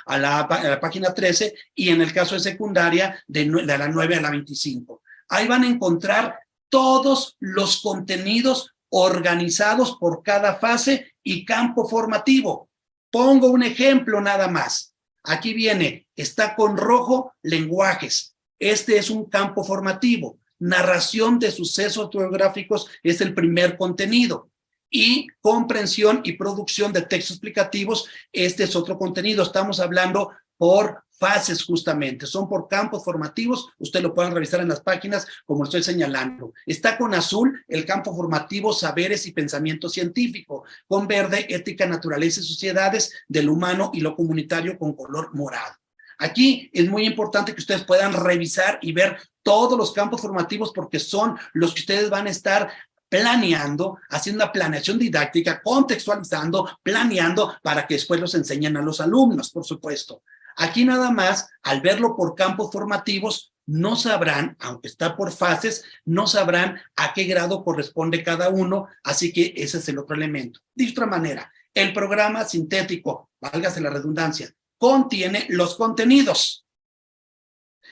a la página 13, y en el caso de secundaria, de la 9 a la 25. Ahí van a encontrar todos los contenidos organizados por cada fase y campo formativo. Pongo un ejemplo nada más. Aquí viene, está con rojo, lenguajes. Este es un campo formativo. Narración de sucesos geográficos es el primer contenido. Y comprensión y producción de textos explicativos, este es otro contenido. Estamos hablando por fases justamente, son por campos formativos, usted lo pueden revisar en las páginas como estoy señalando. Está con azul el campo formativo saberes y pensamiento científico, con verde ética, naturaleza y sociedades del humano y lo comunitario con color morado. Aquí es muy importante que ustedes puedan revisar y ver todos los campos formativos porque son los que ustedes van a estar planeando, haciendo una planeación didáctica, contextualizando, planeando para que después los enseñen a los alumnos, por supuesto. Aquí nada más, al verlo por campos formativos, no sabrán, aunque está por fases, no sabrán a qué grado corresponde cada uno, así que ese es el otro elemento. De otra manera, el programa sintético, válgase la redundancia, contiene los contenidos.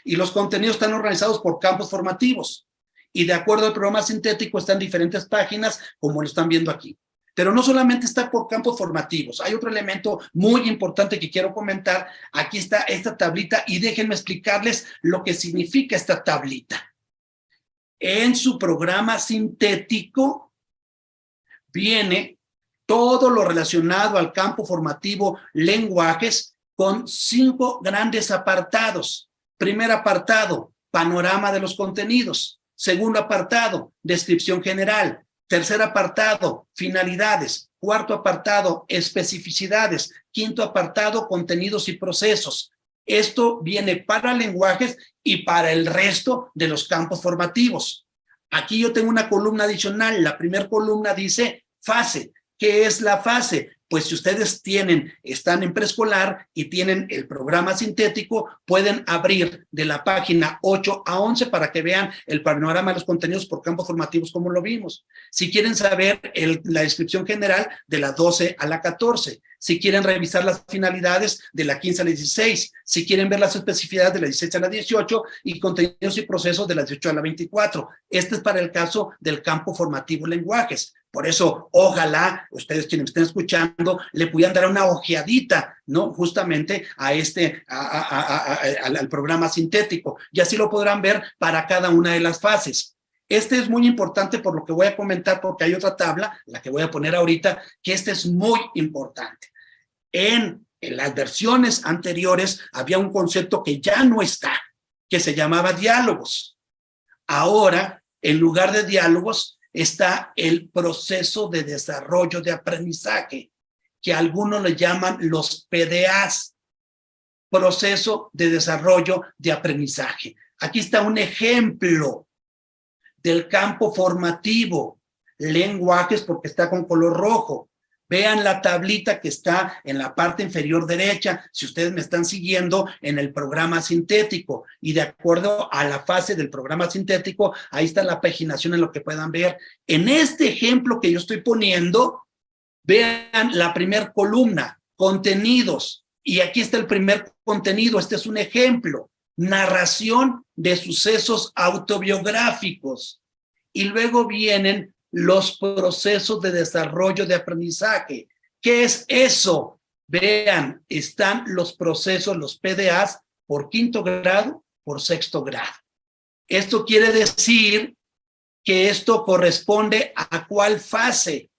Y los contenidos están organizados por campos formativos. Y de acuerdo al programa sintético están diferentes páginas, como lo están viendo aquí. Pero no solamente está por campos formativos, hay otro elemento muy importante que quiero comentar. Aquí está esta tablita y déjenme explicarles lo que significa esta tablita. En su programa sintético viene todo lo relacionado al campo formativo lenguajes con 5 grandes apartados. Primer apartado, panorama de los contenidos. Segundo apartado, descripción general. Tercer apartado, finalidades. Cuarto apartado, especificidades. Quinto apartado, contenidos y procesos. Esto viene para lenguajes y para el resto de los campos formativos. Aquí yo tengo una columna adicional. La primera columna dice fase. ¿Qué es la fase? Pues si ustedes están en preescolar y tienen el programa sintético, pueden abrir de la página 8 a 11 para que vean el panorama de los contenidos por campos formativos como lo vimos. Si quieren saber la descripción general, de la 12 a la 14. Si quieren revisar las finalidades, de la 15 a la 16. Si quieren ver las especificidades, de la 16 a la 18, y contenidos y procesos de la 18 a la 24. Este es para el caso del campo formativo lenguajes. Por eso, ojalá ustedes quienes me estén escuchando le pudieran dar una ojeadita, ¿no? Justamente al programa sintético. Y así lo podrán ver para cada una de las fases. Este es muy importante por lo que voy a comentar, porque hay otra tabla, la que voy a poner ahorita, que este es muy importante. En las versiones anteriores había un concepto que ya no está, que se llamaba diálogos. Ahora, en lugar de diálogos, está el proceso de desarrollo de aprendizaje, que algunos le llaman los PDAs, proceso de desarrollo de aprendizaje. Aquí está un ejemplo del campo formativo, lenguajes, porque está con color rojo. Vean la tablita que está en la parte inferior derecha, si ustedes me están siguiendo en el programa sintético, y de acuerdo a la fase del programa sintético, ahí está la paginación en lo que puedan ver. En este ejemplo que yo estoy poniendo, vean la primera columna, contenidos, y aquí está el primer contenido. Este es un ejemplo, narración de sucesos autobiográficos, y luego vienen los procesos de desarrollo de aprendizaje. ¿Qué es eso? Vean, están los procesos, los PDAs, por quinto grado, por sexto grado. Esto quiere decir que esto corresponde ¿a cuál fase?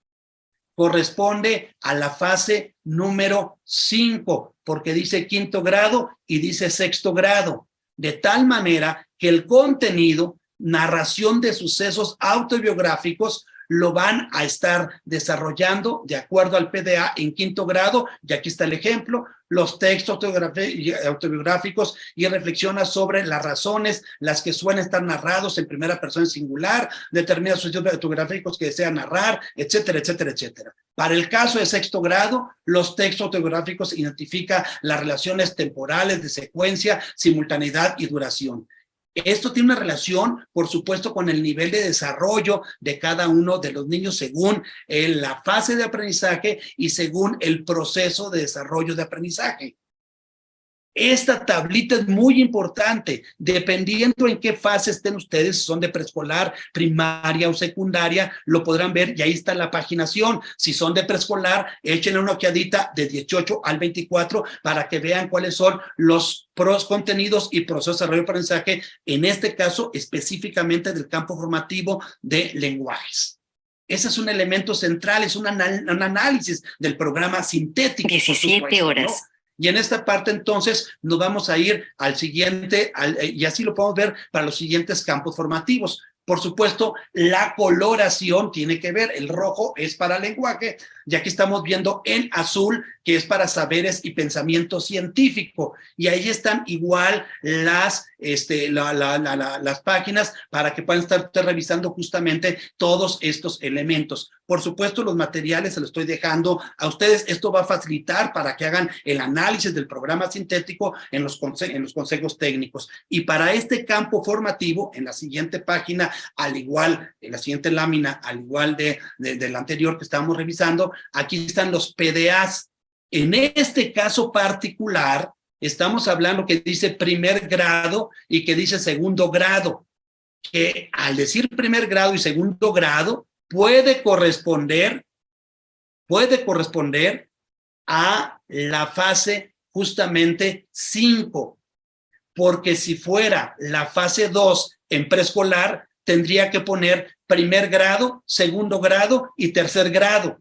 Corresponde a la fase número 5, porque dice quinto grado y dice sexto grado. De tal manera que el contenido, narración de sucesos autobiográficos, lo van a estar desarrollando de acuerdo al PDA en quinto grado, y aquí está el ejemplo, los textos autobiográficos, y reflexiona sobre las razones, las que suelen estar narrados en primera persona singular, determina sucesos autobiográficos que desea narrar, etcétera, etcétera, etcétera. Para el caso de sexto grado, los textos autobiográficos identifican las relaciones temporales de secuencia, simultaneidad y duración. Esto tiene una relación, por supuesto, con el nivel de desarrollo de cada uno de los niños según la fase de aprendizaje y según el proceso de desarrollo de aprendizaje. Esta tablita es muy importante, dependiendo en qué fase estén ustedes, si son de preescolar, primaria o secundaria, lo podrán ver, y ahí está la paginación. Si son de preescolar, échenle una ojeadita de 18 al 24 para que vean cuáles son los contenidos y procesos de desarrollo de aprendizaje, en este caso específicamente del campo formativo de lenguajes. Ese es un elemento central, es un análisis del programa sintético. 17 horas. ¿no? Y en esta parte entonces nos vamos a ir al siguiente, y así lo podemos ver para los siguientes campos formativos. Por supuesto, la coloración tiene que ver, el rojo es para lenguaje, y aquí estamos viendo en azul, que es para saberes y pensamiento científico, y ahí están igual las páginas para que puedan estar revisando justamente todos estos elementos. Por supuesto, los materiales se los estoy dejando a ustedes. Esto va a facilitar para que hagan el análisis del programa sintético en los consejos técnicos. Y para este campo formativo, en la siguiente página, al igual, en la siguiente lámina, al igual de la anterior que estábamos revisando, aquí están los PDAs. En este caso particular, estamos hablando que dice primer grado y que dice segundo grado, que al decir primer grado y segundo grado, puede corresponder a la fase justamente 5, porque si fuera la fase 2 en preescolar, tendría que poner primer grado, segundo grado y tercer grado.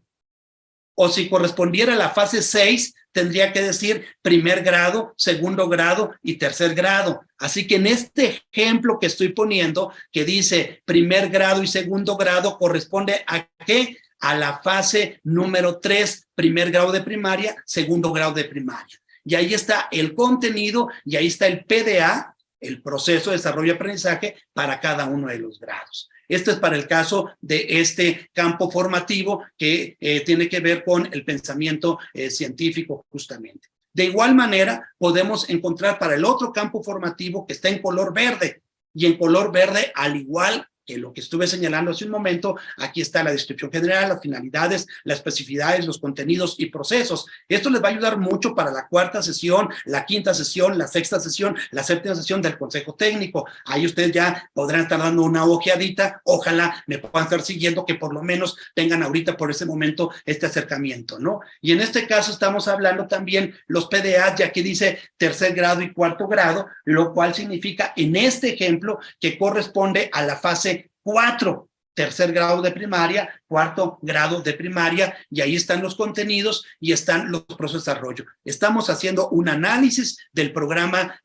O si correspondiera a la fase 6, tendría que decir primer grado, segundo grado y tercer grado. Así que en este ejemplo que estoy poniendo, que dice primer grado y segundo grado, corresponde a ¿qué? A la fase número 3, primer grado de primaria, segundo grado de primaria. Y ahí está el contenido y ahí está el PDA, el proceso de desarrollo y aprendizaje para cada uno de los grados. Esto es para el caso de este campo formativo que tiene que ver con el pensamiento científico justamente. De igual manera, podemos encontrar para el otro campo formativo que está en color verde. Y en color verde, al igual que lo que estuve señalando hace un momento, aquí está la descripción general, las finalidades, las especificidades, los contenidos y procesos. Esto les va a ayudar mucho para la cuarta sesión, la quinta sesión, la sexta sesión, la séptima sesión del Consejo Técnico. Ahí ustedes ya podrán estar dando una ojeadita, ojalá me puedan estar siguiendo, que por lo menos tengan ahorita por ese momento este acercamiento, ¿no? Y en este caso estamos hablando también los PDAs, ya que dice tercer grado y cuarto grado, lo cual significa en este ejemplo que corresponde a la fase 4, tercer grado de primaria, cuarto grado de primaria, y ahí están los contenidos y están los procesos de desarrollo. Estamos haciendo un análisis del programa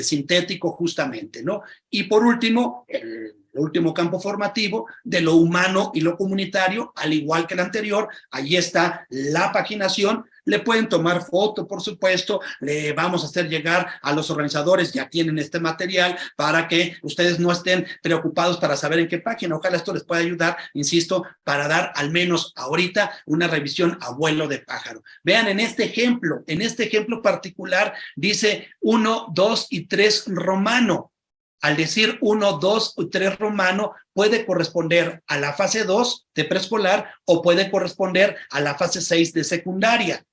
sintético justamente, ¿no? Y por último, el último campo formativo de lo humano y lo comunitario, al igual que el anterior, ahí está la paginación. Le pueden tomar foto, por supuesto, le vamos a hacer llegar a los organizadores, ya tienen este material, para que ustedes no estén preocupados para saber en qué página. Ojalá esto les pueda ayudar, insisto, para dar al menos ahorita una revisión a vuelo de pájaro. Vean en este ejemplo particular, dice 1, 2 y 3 romano. Al decir 1, 2 y 3 romano, puede corresponder a la fase 2 de preescolar o puede corresponder a la fase 6 de secundaria.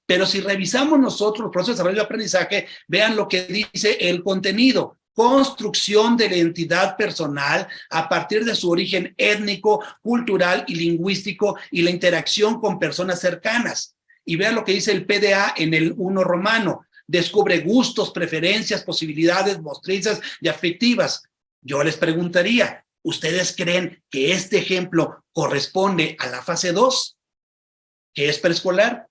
Pero si revisamos nosotros los procesos de desarrollo y aprendizaje, vean lo que dice el contenido. Construcción de la identidad personal a partir de su origen étnico, cultural y lingüístico y la interacción con personas cercanas. Y vean lo que dice el PDA en el 1 romano. Descubre gustos, preferencias, posibilidades mostrizas y afectivas. Yo les preguntaría, ¿ustedes creen que este ejemplo corresponde a la fase 2, que es preescolar?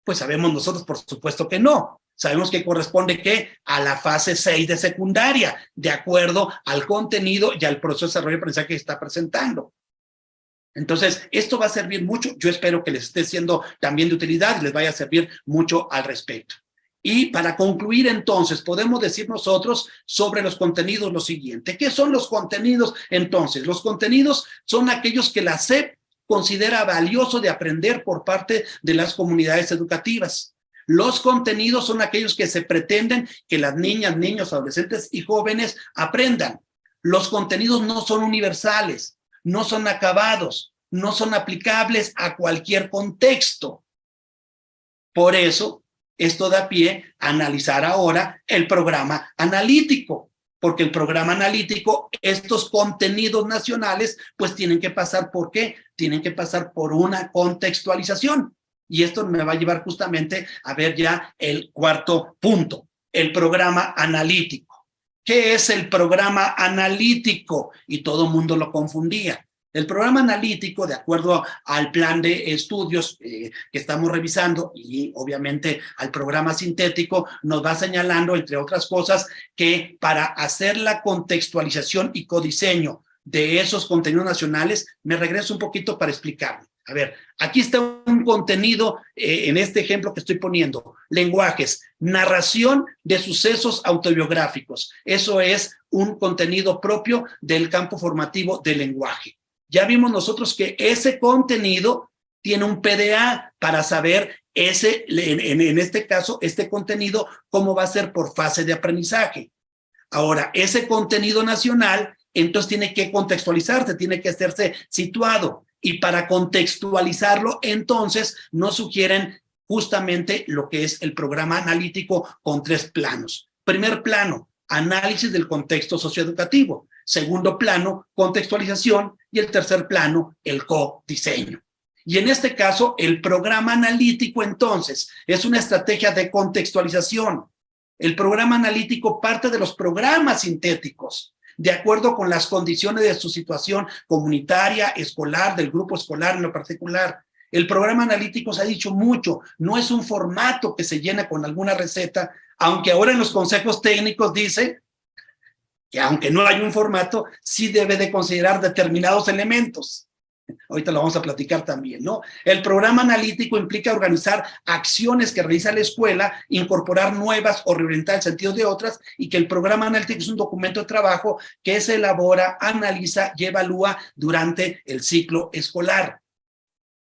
Pues sabemos nosotros, por supuesto que no. Sabemos que corresponde ¿qué? A la fase 6 de secundaria, de acuerdo al contenido y al proceso de desarrollo y aprendizaje que está presentando. Entonces, esto va a servir mucho. Yo espero que les esté siendo también de utilidad y les vaya a servir mucho al respecto. Y para concluir, entonces, podemos decir nosotros sobre los contenidos lo siguiente. ¿Qué son los contenidos? Entonces, los contenidos son aquellos que la SEP considera valioso de aprender por parte de las comunidades educativas. Los contenidos son aquellos que se pretenden que las niñas, niños, adolescentes y jóvenes aprendan. Los contenidos no son universales, no son acabados, no son aplicables a cualquier contexto. Por eso, esto da pie a analizar ahora el programa analítico, porque el programa analítico, estos contenidos nacionales, pues tienen que pasar ¿por qué? Tienen que pasar por una contextualización. Y esto me va a llevar justamente a ver ya el cuarto punto, el programa analítico. ¿Qué es el programa analítico? Y todo el mundo lo confundía. El programa analítico, de acuerdo al plan de estudios que estamos revisando y obviamente al programa sintético, nos va señalando, entre otras cosas, que para hacer la contextualización y codiseño de esos contenidos nacionales, me regreso un poquito para explicarlo. A ver, aquí está un contenido, en este ejemplo que estoy poniendo, lenguajes, narración de sucesos autobiográficos. Eso es un contenido propio del campo formativo del lenguaje. Ya vimos nosotros que ese contenido tiene un PDA para saber en este caso, este contenido, cómo va a ser por fase de aprendizaje. Ahora, ese contenido nacional, entonces tiene que contextualizarse, tiene que hacerse situado. Y para contextualizarlo, entonces, nos sugieren justamente lo que es el programa analítico con 3 planos. Primer plano, análisis del contexto socioeducativo. Segundo plano, contextualización. Y el tercer plano, el codiseño. Y en este caso, el programa analítico, entonces, es una estrategia de contextualización. El programa analítico parte de los programas sintéticos, de acuerdo con las condiciones de su situación comunitaria, escolar, del grupo escolar en lo particular. El programa analítico se ha dicho mucho, no es un formato que se llena con alguna receta, aunque ahora en los consejos técnicos dice que aunque no hay un formato, sí debe de considerar determinados elementos. Ahorita lo vamos a platicar también, ¿no? El programa analítico implica organizar acciones que realiza la escuela, incorporar nuevas o reorientar el sentido de otras, y que el programa analítico es un documento de trabajo que se elabora, analiza y evalúa durante el ciclo escolar.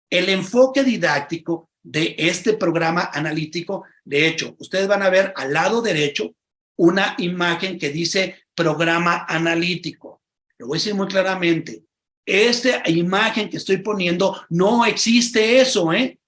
El enfoque didáctico de este programa analítico, de hecho, ustedes van a ver al lado derecho una imagen que dice programa analítico. Lo voy a decir muy claramente. Esta imagen que estoy poniendo, no existe eso, ¿eh?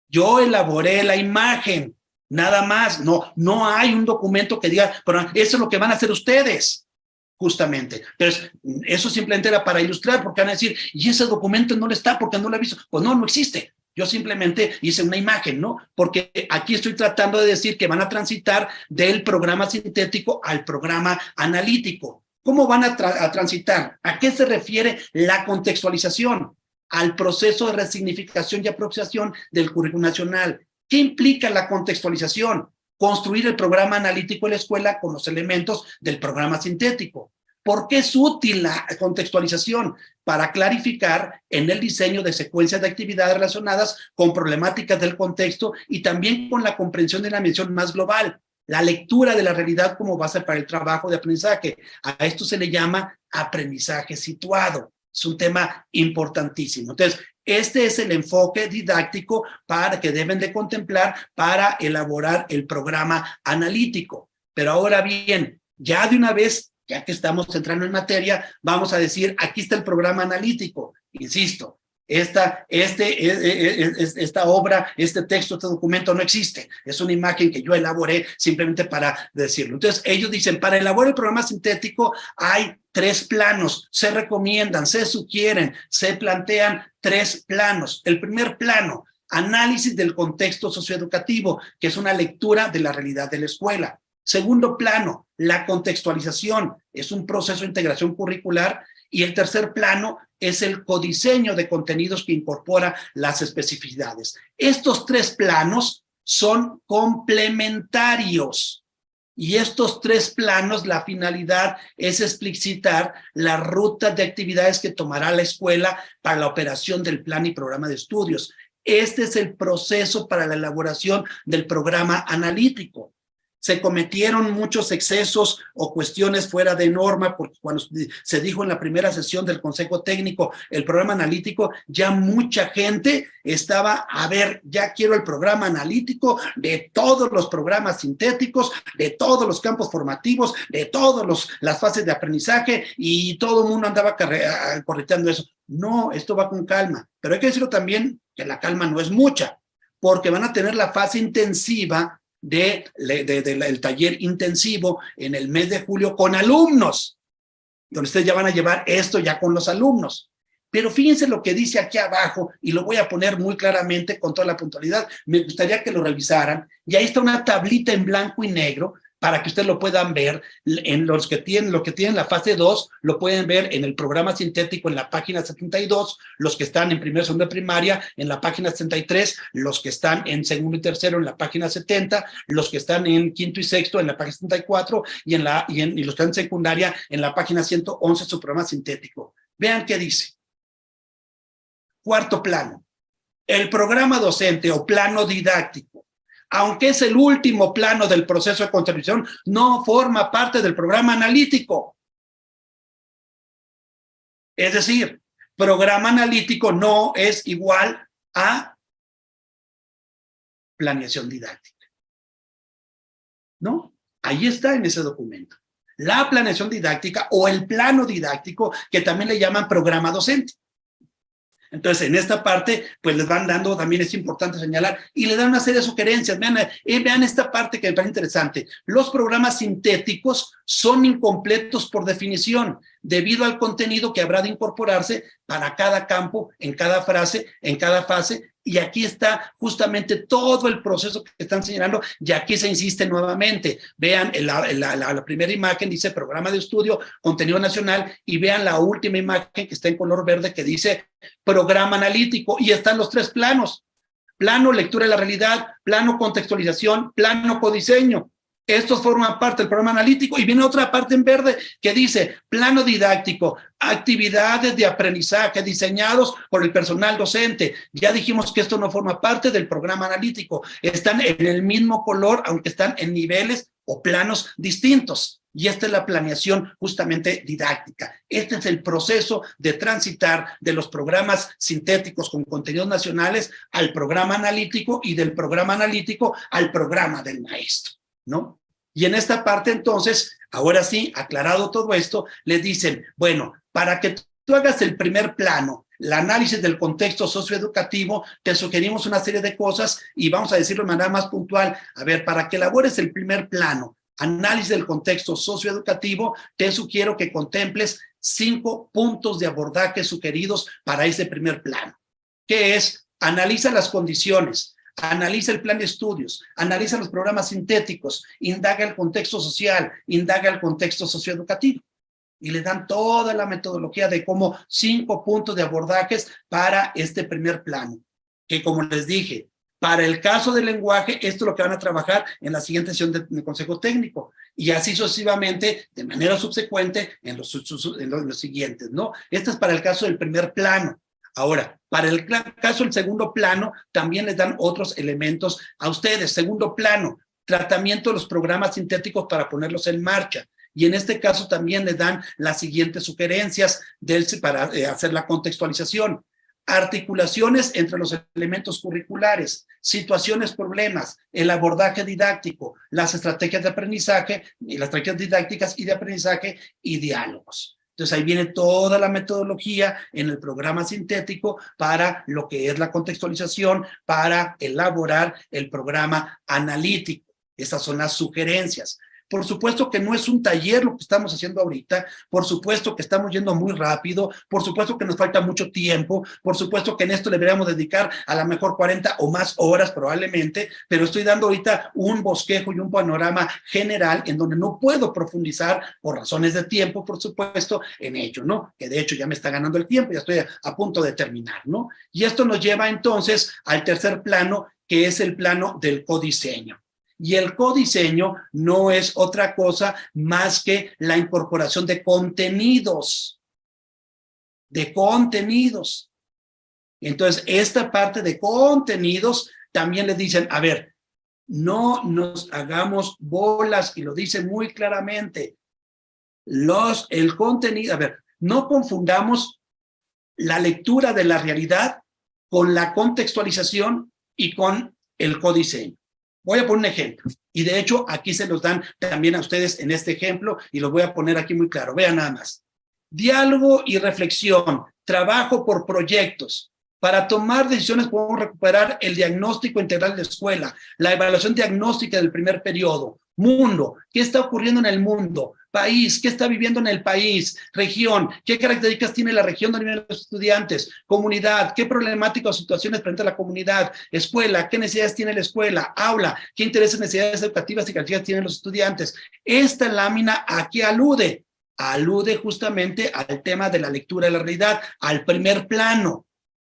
Yo elaboré la imagen, nada más. No hay un documento que diga, pero eso es lo que van a hacer ustedes, justamente. Entonces, eso simplemente era para ilustrar, porque van a decir, y ese documento no le está porque no lo he visto. Pues no existe. Yo simplemente hice una imagen, ¿no? Porque aquí estoy tratando de decir que van a transitar del programa sintético al programa analítico. ¿Cómo van a transitar? ¿A qué se refiere la contextualización? Al proceso de resignificación y apropiación del currículum nacional. ¿Qué implica la contextualización? Construir el programa analítico en la escuela con los elementos del programa sintético. ¿Por qué es útil la contextualización? Para clarificar en el diseño de secuencias de actividades relacionadas con problemáticas del contexto y también con la comprensión de la dimensión más global. La lectura de la realidad como base para el trabajo de aprendizaje. A esto se le llama aprendizaje situado. Es un tema importantísimo. Entonces, este es el enfoque didáctico que deben de contemplar para elaborar el programa analítico. Pero ahora bien, ya de una vez, ya que estamos entrando en materia, vamos a decir, aquí está el programa analítico. Insisto, esta obra, este texto, este documento no existe. Es una imagen que yo elaboré simplemente para decirlo. Entonces, ellos dicen, para elaborar el programa sintético hay 3 planos. Se recomiendan, se sugieren, se plantean 3 planos. El primer plano, análisis del contexto socioeducativo, que es una lectura de la realidad de la escuela. Segundo plano, la contextualización, es un proceso de integración curricular. Y el tercer plano es el codiseño de contenidos que incorpora las especificidades. Estos 3 planos son complementarios. Y estos 3 planos, la finalidad es explicitar las rutas de actividades que tomará la escuela para la operación del plan y programa de estudios. Este es el proceso para la elaboración del programa analítico. Se cometieron muchos excesos o cuestiones fuera de norma, porque cuando se dijo en la primera sesión del Consejo Técnico el programa analítico, ya mucha gente estaba, a ver, ya quiero el programa analítico de todos los programas sintéticos, de todos los campos formativos, de todas las fases de aprendizaje, y todo el mundo andaba correteando eso. No, esto va con calma, pero hay que decirlo también que la calma no es mucha, porque van a tener la fase intensiva del taller intensivo en el mes de julio con alumnos, donde ustedes ya van a llevar esto ya con los alumnos. Pero fíjense lo que dice aquí abajo, y lo voy a poner muy claramente con toda la puntualidad. Me gustaría que lo revisaran, y ahí está una tablita en blanco y negro para que ustedes lo puedan ver. En lo que tienen la fase 2, lo pueden ver en el programa sintético en la página 72, los que están en primero, segundo de primaria en la página 73, los que están en segundo y tercero en la página 70, los que están en quinto y sexto en la página 74, y los que están en secundaria en la página 111, su programa sintético. Vean qué dice. Cuarto plano, el programa docente o plano didáctico, aunque es el último plano del proceso de construcción, no forma parte del programa analítico. Es decir, programa analítico no es igual a planeación didáctica. ¿No? Ahí está en ese documento. La planeación didáctica o el plano didáctico, que también le llaman programa docente. Entonces, en esta parte, pues les van dando, también es importante señalar, y le dan una serie de sugerencias. Vean esta parte que me parece interesante. Los programas sintéticos son incompletos por definición, debido al contenido que habrá de incorporarse para cada campo, en cada fase, Y aquí está justamente todo el proceso que están señalando, y aquí se insiste nuevamente. Vean la primera imagen, dice programa de estudio, contenido nacional, y vean la última imagen que está en color verde que dice programa analítico, y están los 3 planos. Plano, lectura de la realidad, plano, contextualización, plano, codiseño. Estos forman parte del programa analítico, y viene otra parte en verde que dice plano didáctico, actividades de aprendizaje diseñados por el personal docente. Ya dijimos que esto no forma parte del programa analítico, están en el mismo color, aunque están en niveles o planos distintos. Y esta es la planeación justamente didáctica. Este es el proceso de transitar de los programas sintéticos con contenidos nacionales al programa analítico, y del programa analítico al programa del maestro, ¿no? Y en esta parte, entonces, ahora sí, aclarado todo esto, les dicen, bueno, para que tú hagas el primer plano, el análisis del contexto socioeducativo, te sugerimos una serie de cosas, y vamos a decirlo de manera más puntual. A ver, para que elabores el primer plano, análisis del contexto socioeducativo, te sugiero que contemples 5 puntos de abordaje sugeridos para ese primer plano, que es: analiza las condiciones, analiza el plan de estudios, analiza los programas sintéticos, indaga el contexto social, indaga el contexto socioeducativo. Y le dan toda la metodología de cómo 5 puntos de abordajes para este primer plano, que, como les dije, para el caso del lenguaje, esto es lo que van a trabajar en la siguiente sesión del Consejo Técnico, y así sucesivamente, de manera subsecuente, en los siguientes, ¿no? Este es para el caso del primer plano. Ahora, para el caso del segundo plano, también les dan otros elementos a ustedes. Segundo plano, tratamiento de los programas sintéticos para ponerlos en marcha. Y en este caso también les dan las siguientes sugerencias para hacer la contextualización: articulaciones entre los elementos curriculares, situaciones, problemas, el abordaje didáctico, las estrategias de aprendizaje, y las estrategias didácticas y de aprendizaje, y diálogos. Entonces ahí viene toda la metodología en el programa sintético para lo que es la contextualización, para elaborar el programa analítico. Esas son las sugerencias. Por supuesto que no es un taller lo que estamos haciendo ahorita, por supuesto que estamos yendo muy rápido, por supuesto que nos falta mucho tiempo, por supuesto que en esto le deberíamos dedicar a lo mejor 40 o más horas probablemente, pero estoy dando ahorita un bosquejo y un panorama general en donde no puedo profundizar por razones de tiempo, por supuesto, en ello, ¿no? Que de hecho ya me está ganando el tiempo, ya estoy a punto de terminar, ¿no? Y esto nos lleva entonces al tercer plano, que es el plano del codiseño. Y el codiseño no es otra cosa más que la incorporación de contenidos. Entonces, esta parte de contenidos también les dicen, a ver, no nos hagamos bolas, y lo dice muy claramente, el contenido, a ver, no confundamos la lectura de la realidad con la contextualización y con el codiseño. Voy a poner un ejemplo, y de hecho aquí se los dan también a ustedes en este ejemplo, y lo voy a poner aquí muy claro. Vean nada más. Diálogo y reflexión, trabajo por proyectos. Para tomar decisiones podemos recuperar el diagnóstico integral de escuela, la evaluación diagnóstica del primer periodo, mundo, ¿qué está ocurriendo en el mundo? País, ¿qué está viviendo en el país? Región, ¿qué características tiene la región donde viven los estudiantes? Comunidad, ¿qué problemáticas o situaciones presenta la comunidad? Escuela, ¿qué necesidades tiene la escuela? Aula, ¿qué intereses, necesidades educativas y características tienen los estudiantes? Esta lámina, ¿a qué alude? Alude justamente al tema de la lectura de la realidad, al primer plano.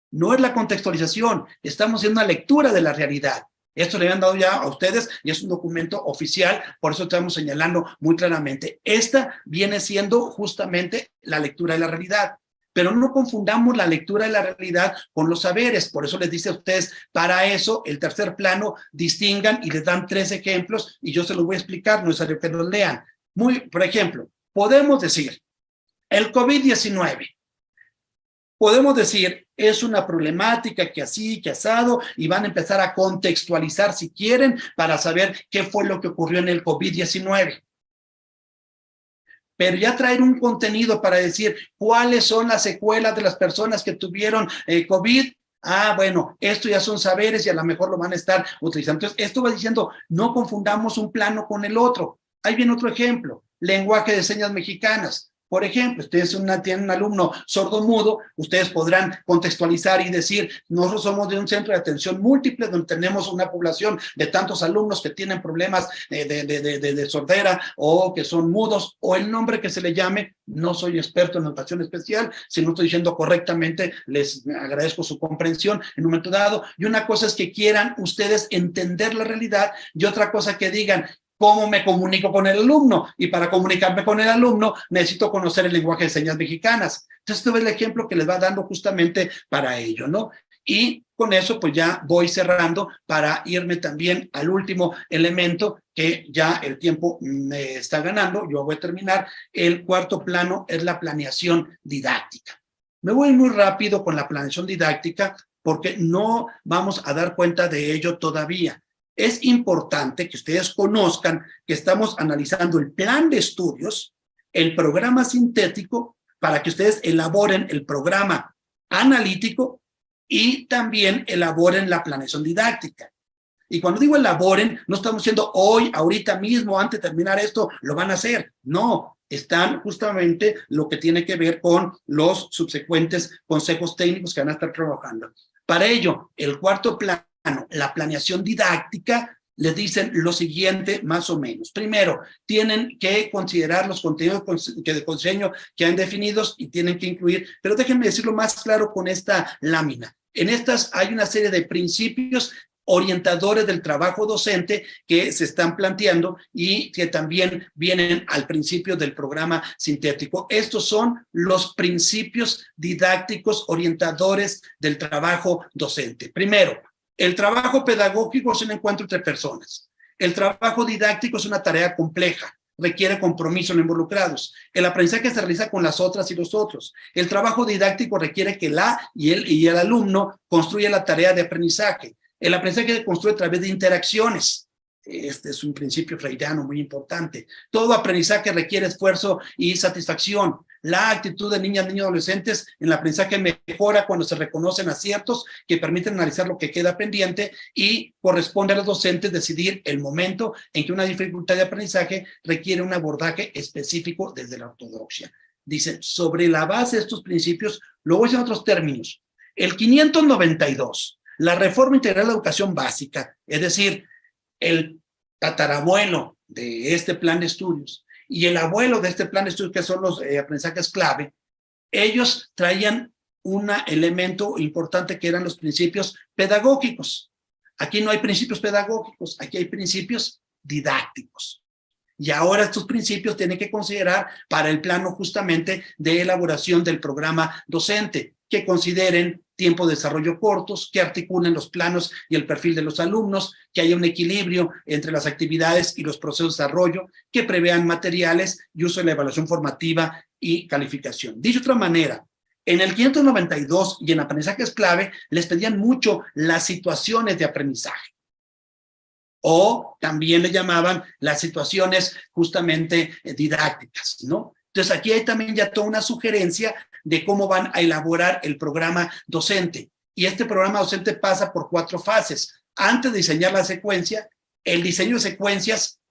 No es la contextualización, estamos haciendo una lectura de la realidad. Esto le han dado ya a ustedes y es un documento oficial, por eso estamos señalando muy claramente. Esta viene siendo justamente la lectura de la realidad, pero no confundamos la lectura de la realidad con los saberes. Por eso les dice a ustedes, para eso, el tercer plano, distingan, y les dan 3 ejemplos y yo se los voy a explicar, no es necesario que los lean. Por ejemplo, podemos decir, el COVID-19. Podemos decir, es una problemática que así, que asado, y van a empezar a contextualizar si quieren para saber qué fue lo que ocurrió en el COVID-19. Pero ya traer un contenido para decir cuáles son las secuelas de las personas que tuvieron COVID, bueno, esto ya son saberes y a lo mejor lo van a estar utilizando. Entonces, esto va diciendo, no confundamos un plano con el otro. Ahí viene otro ejemplo, lenguaje de señas mexicanas. Por ejemplo, ustedes tienen un alumno sordo-mudo, ustedes podrán contextualizar y decir, nosotros somos de un centro de atención múltiple donde tenemos una población de tantos alumnos que tienen problemas de sordera o que son mudos, o el nombre que se le llame. No soy experto en educación especial, si no estoy diciendo correctamente, les agradezco su comprensión en un momento dado. Y una cosa es que quieran ustedes entender la realidad y otra cosa que digan, ¿cómo me comunico con el alumno? Y para comunicarme con el alumno necesito conocer el lenguaje de señas mexicanas. Entonces, este es el ejemplo que les va dando justamente para ello, ¿no? Y con eso, pues ya voy cerrando para irme también al último elemento, que ya el tiempo me está ganando, yo voy a terminar. El cuarto plano es la planeación didáctica. Me voy muy rápido con la planeación didáctica porque no vamos a dar cuenta de ello todavía. Es importante que ustedes conozcan que estamos analizando el plan de estudios, el programa sintético, para que ustedes elaboren el programa analítico y también elaboren la planeación didáctica. Y cuando digo elaboren, no estamos diciendo hoy, ahorita mismo, antes de terminar esto, lo van a hacer. No, están justamente lo que tiene que ver con los subsecuentes consejos técnicos que van a estar trabajando. Para ello, el cuarto plano, la planeación didáctica, les dicen lo siguiente más o menos. Primero, tienen que considerar los contenidos de diseño que han definidos y tienen que incluir, pero déjenme decirlo más claro con esta lámina. En estas hay una serie de principios orientadores del trabajo docente que se están planteando y que también vienen al principio del programa sintético. Estos son los principios didácticos orientadores del trabajo docente. Primero, el trabajo pedagógico es un encuentro entre personas. El trabajo didáctico es una tarea compleja, requiere compromiso en involucrados. El aprendizaje se realiza con las otras y los otros. El trabajo didáctico requiere que el alumno construya la tarea de aprendizaje. El aprendizaje se construye a través de interacciones. Este es un principio freudiano muy importante. Todo aprendizaje requiere esfuerzo y satisfacción. La actitud de niñas, niños y adolescentes en el aprendizaje mejora cuando se reconocen aciertos que permiten analizar lo que queda pendiente y corresponde a los docentes decidir el momento en que una dificultad de aprendizaje requiere un abordaje específico desde la ortodoxia. Dicen, sobre la base de estos principios, lo voy a decir en otros términos. El 592, la reforma integral de la educación básica, es decir, el tatarabuelo de este plan de estudios y el abuelo de este plan de estudios, que son los aprendizajes clave, ellos traían un elemento importante que eran los principios pedagógicos. Aquí no hay principios pedagógicos, aquí hay principios didácticos. Y ahora estos principios tienen que considerar para el plano justamente de elaboración del programa docente, que consideren tiempo de desarrollo cortos, que articulen los planos y el perfil de los alumnos, que haya un equilibrio entre las actividades y los procesos de desarrollo, que prevean materiales y uso de la evaluación formativa y calificación. Dicho de otra manera, en el 592 y en aprendizajes clave les pedían mucho las situaciones de aprendizaje. O también le llamaban las situaciones justamente didácticas, ¿no? Entonces aquí hay también ya toda una sugerencia de cómo van a elaborar el programa docente. Y este programa docente pasa por 4 fases. Antes de diseñar la secuencia, el diseño de secuencias,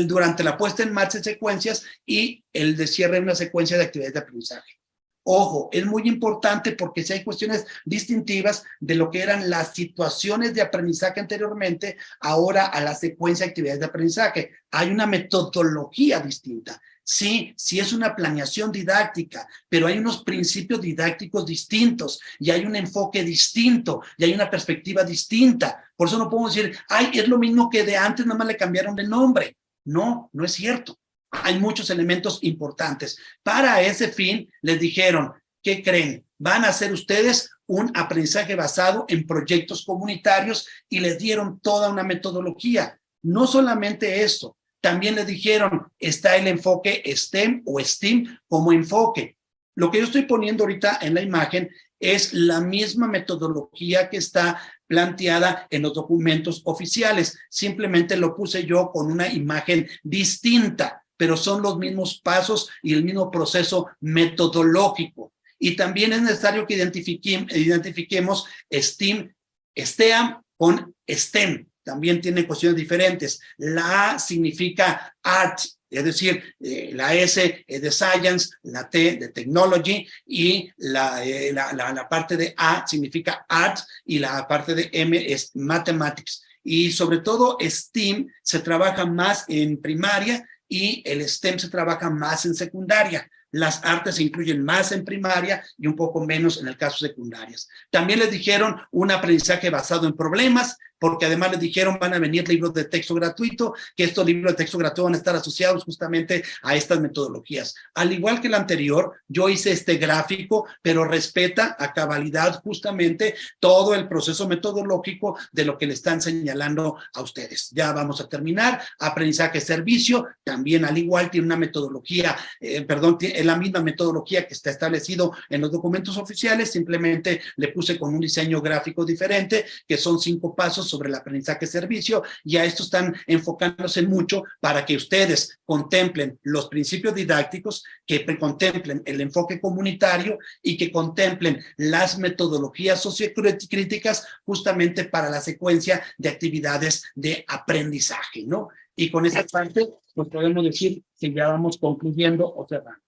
durante la puesta en marcha de secuencias y el de cierre de una secuencia de actividades de aprendizaje. Ojo, es muy importante porque si hay cuestiones distintivas de lo que eran las situaciones de aprendizaje anteriormente, ahora a la secuencia de actividades de aprendizaje. Hay una metodología distinta. Sí, sí es una planeación didáctica, pero hay unos principios didácticos distintos y hay un enfoque distinto y hay una perspectiva distinta. Por eso no podemos decir, ay, es lo mismo que de antes, nada más le cambiaron el nombre. No, no es cierto. Hay muchos elementos importantes. Para ese fin, les dijeron, ¿qué creen? Van a hacer ustedes un aprendizaje basado en proyectos comunitarios y les dieron toda una metodología. No solamente esto, también les dijeron, está el enfoque STEM o STEAM como enfoque. Lo que yo estoy poniendo ahorita en la imagen es la misma metodología que está planteada en los documentos oficiales. Simplemente lo puse yo con una imagen distinta, pero son los mismos pasos y el mismo proceso metodológico. Y también es necesario que identifiquemos STEAM con STEM. También tiene cuestiones diferentes. La A significa Art, Es decir, la S es de Science, la T de Technology y la parte de A significa Arts y la parte de M es Mathematics. Y sobre todo STEAM se trabaja más en primaria y el STEM se trabaja más en secundaria. Las artes se incluyen más en primaria y un poco menos en el caso de secundarias. También les dijeron un aprendizaje basado en problemas, porque además les dijeron van a venir libros de texto gratuito, que estos libros de texto gratuito van a estar asociados justamente a estas metodologías. Al igual que el anterior, yo hice este gráfico, pero respeta a cabalidad justamente todo el proceso metodológico de lo que le están señalando a ustedes. Ya vamos a terminar. Aprendizaje-servicio, también al igual tiene una metodología, es la misma metodología que está establecido en los documentos oficiales, simplemente le puse con un diseño gráfico diferente, que son 5 pasos sobre el aprendizaje-servicio, y a esto están enfocándose mucho para que ustedes contemplen los principios didácticos, que contemplen el enfoque comunitario y que contemplen las metodologías sociocríticas justamente para la secuencia de actividades de aprendizaje, ¿no? Y con esa parte, pues podemos decir que ya vamos concluyendo o cerrando.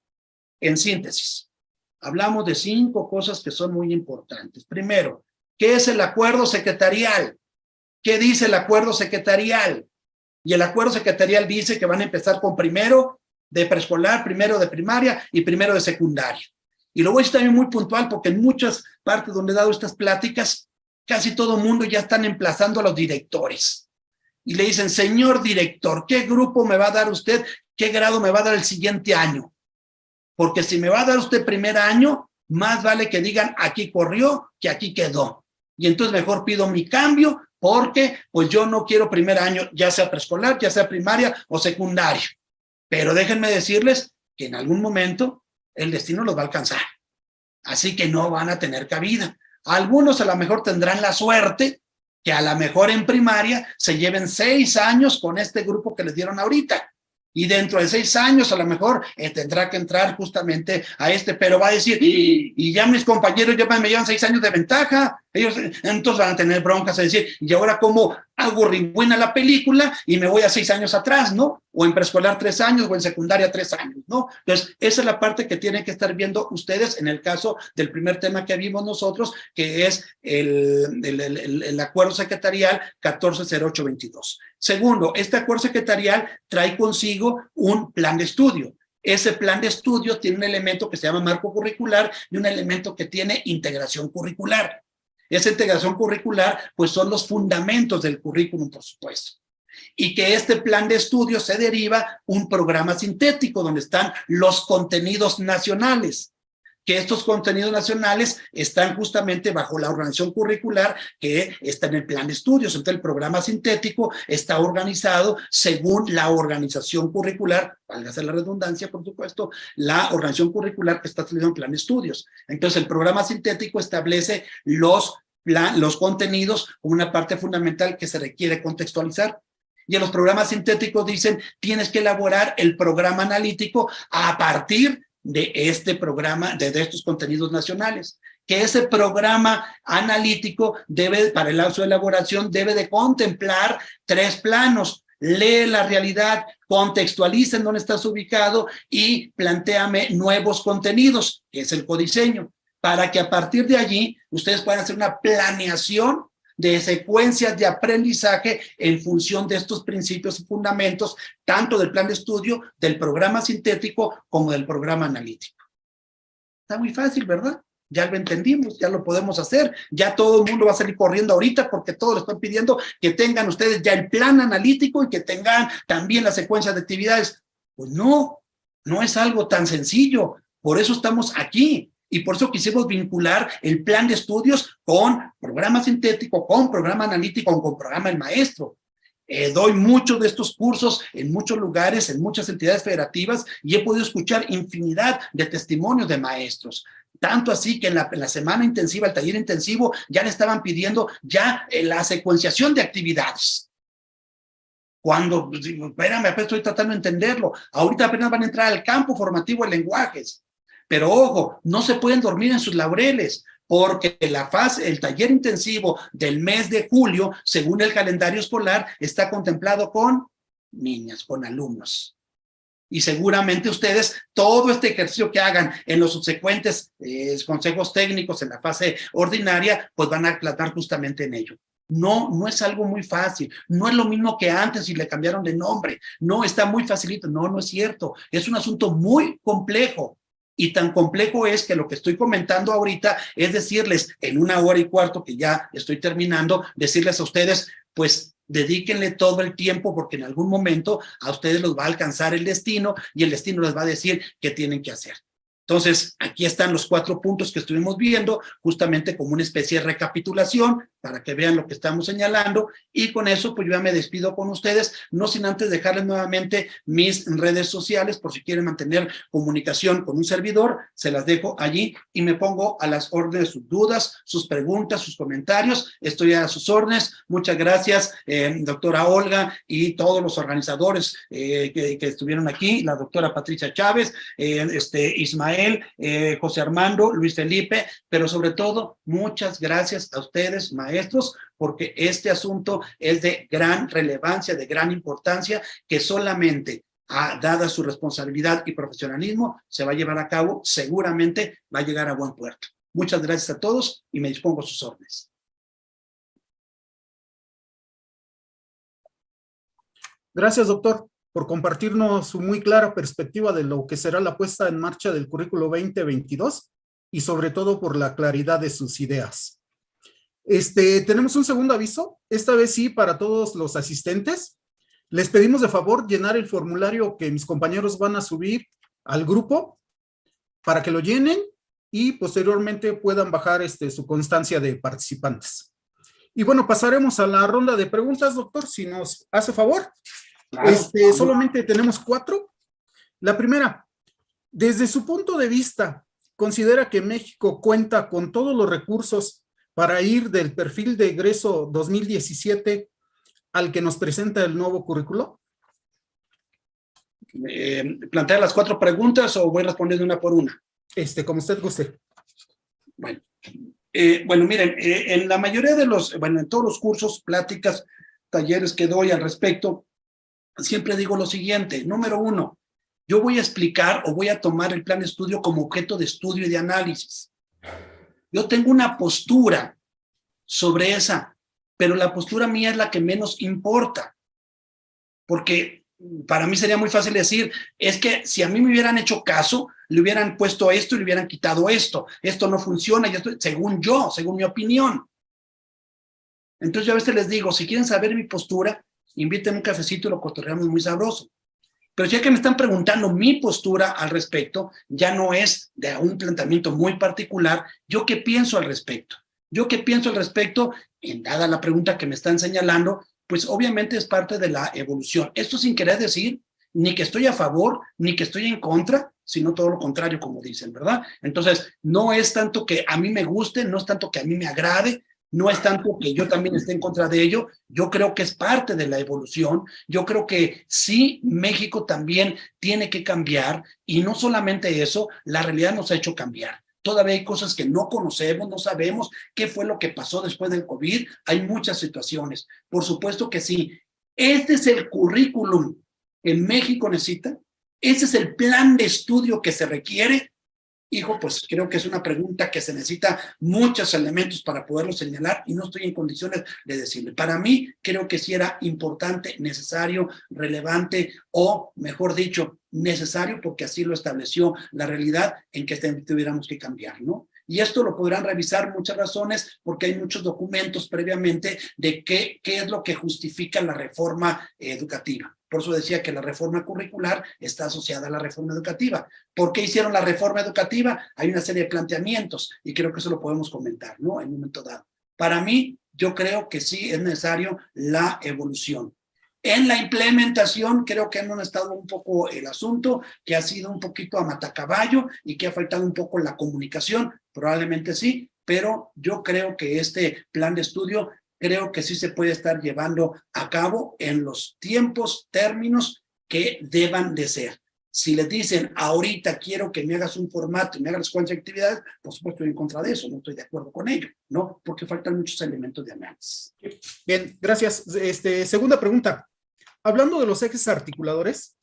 En síntesis, hablamos de 5 cosas que son muy importantes. Primero, ¿qué es el acuerdo secretarial? ¿Qué dice el acuerdo secretarial? Y el acuerdo secretarial dice que van a empezar con primero de preescolar, primero de primaria y primero de secundaria. Y lo voy a decir también muy puntual porque en muchas partes donde he dado estas pláticas, casi todo el mundo ya están emplazando a los directores. Y le dicen, señor director, ¿qué grupo me va a dar usted? ¿Qué grado me va a dar el siguiente año? Porque si me va a dar usted primer año, más vale que digan aquí corrió que aquí quedó. Y entonces mejor pido mi cambio porque pues yo no quiero primer año, ya sea preescolar, ya sea primaria o secundaria. Pero déjenme decirles que en algún momento el destino los va a alcanzar. Así que no van a tener cabida. Algunos a lo mejor tendrán la suerte que a lo mejor en primaria se lleven 6 años con este grupo que les dieron ahorita. Y dentro de 6 años a lo mejor tendrá que entrar justamente a pero va a decir, y ya mis compañeros ya me llevan 6 años de ventaja, ellos entonces van a tener broncas a decir, y ahora cómo hago buena la película y me voy a 6 años atrás, ¿no? O en preescolar 3 años o en secundaria 3 años, ¿no? Entonces, esa es la parte que tienen que estar viendo ustedes en el caso del primer tema que vimos nosotros, que es el acuerdo secretarial 140822. Segundo, este acuerdo secretarial trae consigo un plan de estudio. Ese plan de estudio tiene un elemento que se llama marco curricular y un elemento que tiene integración curricular. Esa integración curricular, pues son los fundamentos del currículum, por supuesto. Y que este plan de estudio se deriva un programa sintético donde están los contenidos nacionales. Que estos contenidos nacionales están justamente bajo la organización curricular que está en el plan de estudios. Entonces, el programa sintético está organizado según la organización curricular, valga la redundancia, por supuesto, la organización curricular que está establecido en el plan de estudios. Entonces, el programa sintético establece los contenidos como una parte fundamental que se requiere contextualizar. Y en los programas sintéticos dicen, tienes que elaborar el programa analítico a partir de este programa, de estos contenidos nacionales, que ese programa analítico debe, para el lapso de elaboración, debe de contemplar 3 planos. Lee la realidad, contextualiza en dónde estás ubicado y plantéame nuevos contenidos, que es el codiseño, para que a partir de allí ustedes puedan hacer una planeación de secuencias de aprendizaje en función de estos principios y fundamentos, tanto del plan de estudio, del programa sintético, como del programa analítico. Está muy fácil, ¿verdad? Ya lo entendimos, ya lo podemos hacer, ya todo el mundo va a salir corriendo ahorita porque todos le están pidiendo que tengan ustedes ya el plan analítico y que tengan también la secuencia de actividades. Pues no, no es algo tan sencillo, por eso estamos aquí. Y por eso quisimos vincular el plan de estudios con programa sintético, con programa analítico, con programa El Maestro. Doy muchos de estos cursos en muchos lugares, en muchas entidades federativas, y he podido escuchar infinidad de testimonios de maestros. Tanto así que en la semana intensiva, el taller intensivo, ya le estaban pidiendo ya la secuenciación de actividades. Cuando, espérame, estoy tratando de entenderlo. Ahorita apenas van a entrar al campo formativo de lenguajes. Pero ojo, no se pueden dormir en sus laureles, porque el taller intensivo del mes de julio, según el calendario escolar, está contemplado con niñas, con alumnos. Y seguramente ustedes, todo este ejercicio que hagan en los subsecuentes consejos técnicos en la fase ordinaria, pues van a tratar justamente en ello. No, no es algo muy fácil, no es lo mismo que antes y le cambiaron de nombre, no está muy facilito, no, no es cierto, es un asunto muy complejo. Y tan complejo es que lo que estoy comentando ahorita es decirles en 1 hora y cuarto, que ya estoy terminando, decirles a ustedes, pues dedíquenle todo el tiempo porque en algún momento a ustedes los va a alcanzar el destino y el destino les va a decir qué tienen que hacer. Entonces, aquí están los 4 puntos que estuvimos viendo, justamente como una especie de recapitulación, para que vean lo que estamos señalando, y con eso, pues yo ya me despido con ustedes, no sin antes dejarles nuevamente mis redes sociales, por si quieren mantener comunicación con un servidor, se las dejo allí, y me pongo a las órdenes, sus dudas, sus preguntas, sus comentarios, estoy a sus órdenes. Muchas gracias, doctora Olga, y todos los organizadores que estuvieron aquí, la doctora Patricia Chávez, Ismael, José Armando, Luis Felipe, pero sobre todo, muchas gracias a ustedes, maestros, porque este asunto es de gran relevancia, de gran importancia, que solamente, dada su responsabilidad y profesionalismo, se va a llevar a cabo, seguramente va a llegar a buen puerto. Muchas gracias a todos y me dispongo a sus órdenes. Gracias, doctor, por compartirnos su muy clara perspectiva de lo que será la puesta en marcha del currículo 2022 y sobre todo por la claridad de sus ideas. Tenemos un segundo aviso, esta vez sí para todos los asistentes. Les pedimos de favor llenar el formulario que mis compañeros van a subir al grupo para que lo llenen y posteriormente puedan bajar su constancia de participantes. Y bueno, pasaremos a la ronda de preguntas, doctor, si nos hace favor. Claro. Solamente tenemos 4. La primera, desde su punto de vista, ¿considera que México cuenta con todos los recursos para ir del perfil de egreso 2017 al que nos presenta el nuevo currículo? ¿Plantea las 4 preguntas o voy respondiendo una por una? Como usted guste. Bueno, miren, en la mayoría de en todos los cursos, pláticas, talleres que doy al respecto, siempre digo lo siguiente: número 1, yo voy a explicar o voy a tomar el plan de estudio como objeto de estudio y de análisis. Yo tengo una postura sobre esa, pero la postura mía es la que menos importa, porque para mí sería muy fácil decir, es que si a mí me hubieran hecho caso, le hubieran puesto esto y le hubieran quitado esto no funciona, y esto, según mi opinión. Entonces yo a veces les digo, si quieren saber mi postura, invítenme un cafecito y lo cotorreamos muy sabroso. Pero ya que me están preguntando mi postura al respecto, ya no es de un planteamiento muy particular. ¿Yo qué pienso al respecto? Dada la pregunta que me están señalando, pues obviamente es parte de la evolución. Esto sin querer decir ni que estoy a favor, ni que estoy en contra, sino todo lo contrario, como dicen, ¿verdad? Entonces, no es tanto que a mí me guste, no es tanto que a mí me agrade, no es tanto que yo también esté en contra de ello. Yo creo que es parte de la evolución. Yo creo que sí, México también tiene que cambiar, y no solamente eso, la realidad nos ha hecho cambiar. Todavía hay cosas que no conocemos, no sabemos qué fue lo que pasó después del COVID. Hay muchas situaciones. Por supuesto que sí. Este es el currículum que México necesita. Ese es el plan de estudio que se requiere. Hijo, pues creo que es una pregunta que se necesita muchos elementos para poderlo señalar y no estoy en condiciones de decirle. Para mí, creo que sí era importante, necesario, relevante, o mejor dicho, necesario porque así lo estableció la realidad en que tuviéramos que cambiar, ¿no? Y esto lo podrán revisar muchas razones, porque hay muchos documentos previamente de qué es lo que justifica la reforma educativa. Por eso decía que la reforma curricular está asociada a la reforma educativa. ¿Por qué hicieron la reforma educativa? Hay una serie de planteamientos y creo que eso lo podemos comentar, ¿no? En un momento dado. Para mí, yo creo que sí es necesario la evolución. En la implementación creo que hemos estado un poco el asunto, que ha sido un poquito a matacaballo y que ha faltado un poco la comunicación, probablemente sí, pero yo creo que este plan de estudio creo que sí se puede estar llevando a cabo en los tiempos, términos que deban de ser. Si les dicen, ahorita quiero que me hagas un formato y me hagas cuántas actividades, por supuesto estoy en contra de eso, no estoy de acuerdo con ello, ¿no? Porque faltan muchos elementos de análisis. Bien, gracias. Segunda pregunta. Hablando de los ejes articuladores,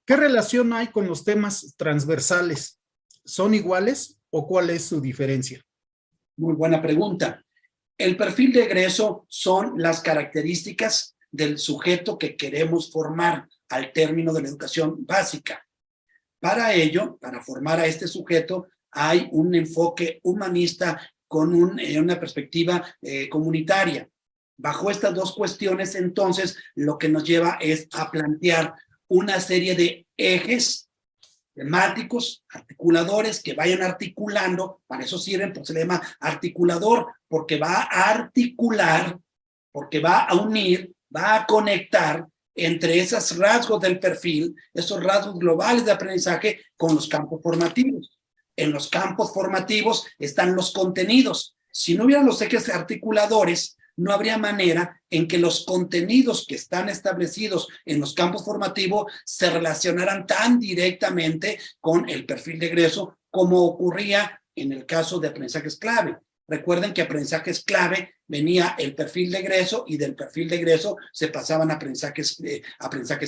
¿Qué relación hay con los temas transversales? ¿Son iguales o cuál es su diferencia? Muy buena pregunta. El perfil de egreso son las características del sujeto que queremos formar al término de la educación básica. Para ello, para formar a este sujeto, hay un enfoque humanista con una perspectiva comunitaria. Bajo estas dos cuestiones, entonces, lo que nos lleva es a plantear una serie de ejes temáticos, articuladores, que vayan articulando, para eso sirven, pues se le llama articulador, porque va a articular, porque va a unir, va a conectar entre esos rasgos del perfil, esos rasgos globales de aprendizaje con los campos formativos. En los campos formativos están los contenidos. Si no hubieran los ejes articuladores, no habría manera en que los contenidos que están establecidos en los campos formativos se relacionaran tan directamente con el perfil de egreso como ocurría en el caso de aprendizajes clave. Recuerden que aprendizajes clave venía el perfil de egreso y del perfil de egreso se pasaban aprendizajes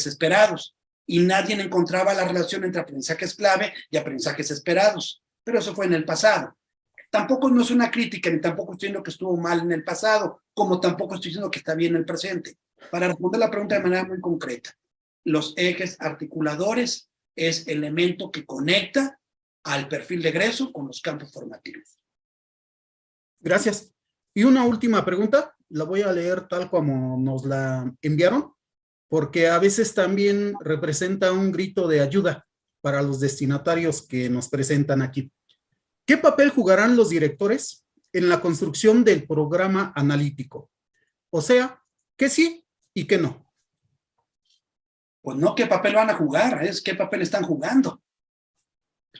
esperados. Y nadie encontraba la relación entre aprendizajes clave y aprendizajes esperados. Pero eso fue en el pasado. Tampoco no es una crítica, ni tampoco estoy diciendo que estuvo mal en el pasado, como tampoco estoy diciendo que está bien en el presente. Para responder la pregunta de manera muy concreta, los ejes articuladores es el elemento que conecta al perfil de egreso con los campos formativos. Gracias. Y una última pregunta, la voy a leer tal como nos la enviaron, porque a veces también representa un grito de ayuda para los destinatarios que nos presentan aquí. ¿Qué papel jugarán los directores en la construcción del programa analítico? O sea, ¿qué sí y qué no? Pues no qué papel van a jugar, es qué papel están jugando.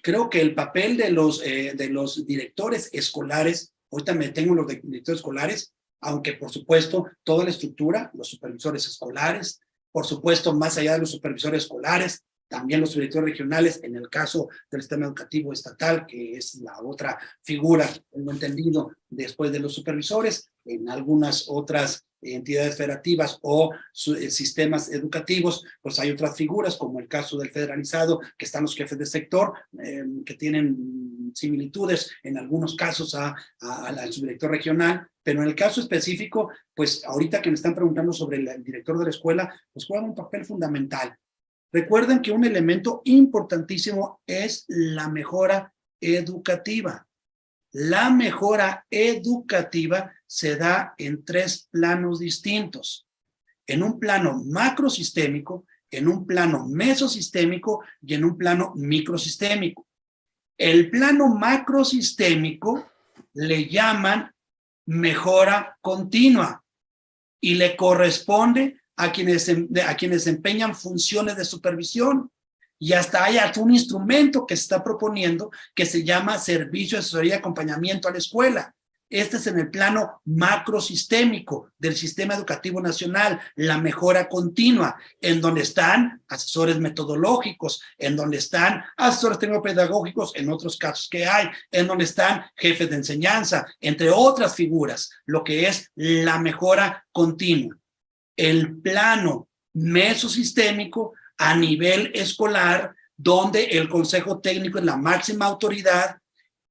Creo que el papel de los directores escolares, ahorita me tengo los directores escolares, aunque por supuesto toda la estructura, los supervisores escolares, por supuesto más allá de los supervisores escolares, también los directores regionales, en el caso del sistema educativo estatal, que es la otra figura, tengo entendido, después de los supervisores, en algunas otras entidades federativas o sistemas educativos, pues hay otras figuras, como el caso del federalizado, que están los jefes de sector, que tienen similitudes en algunos casos al subdirector regional, pero en el caso específico, pues ahorita que me están preguntando sobre el director de la escuela, pues juega un papel fundamental. Recuerden que un elemento importantísimo es la mejora educativa. La mejora educativa se da en tres planos distintos. En un plano macrosistémico, en un plano mesosistémico y en un plano microsistémico. El plano macrosistémico le llaman mejora continua y le corresponde a quienes desempeñan funciones de supervisión. Y hasta hay un instrumento que se está proponiendo que se llama servicio de asesoría y acompañamiento a la escuela. Este es en el plano macrosistémico del sistema educativo nacional, la mejora continua, en donde están asesores metodológicos, en donde están asesores técnico-pedagógicos, en otros casos que hay, en donde están jefes de enseñanza, entre otras figuras, lo que es la mejora continua. El plano mesosistémico a nivel escolar, donde el consejo técnico es la máxima autoridad,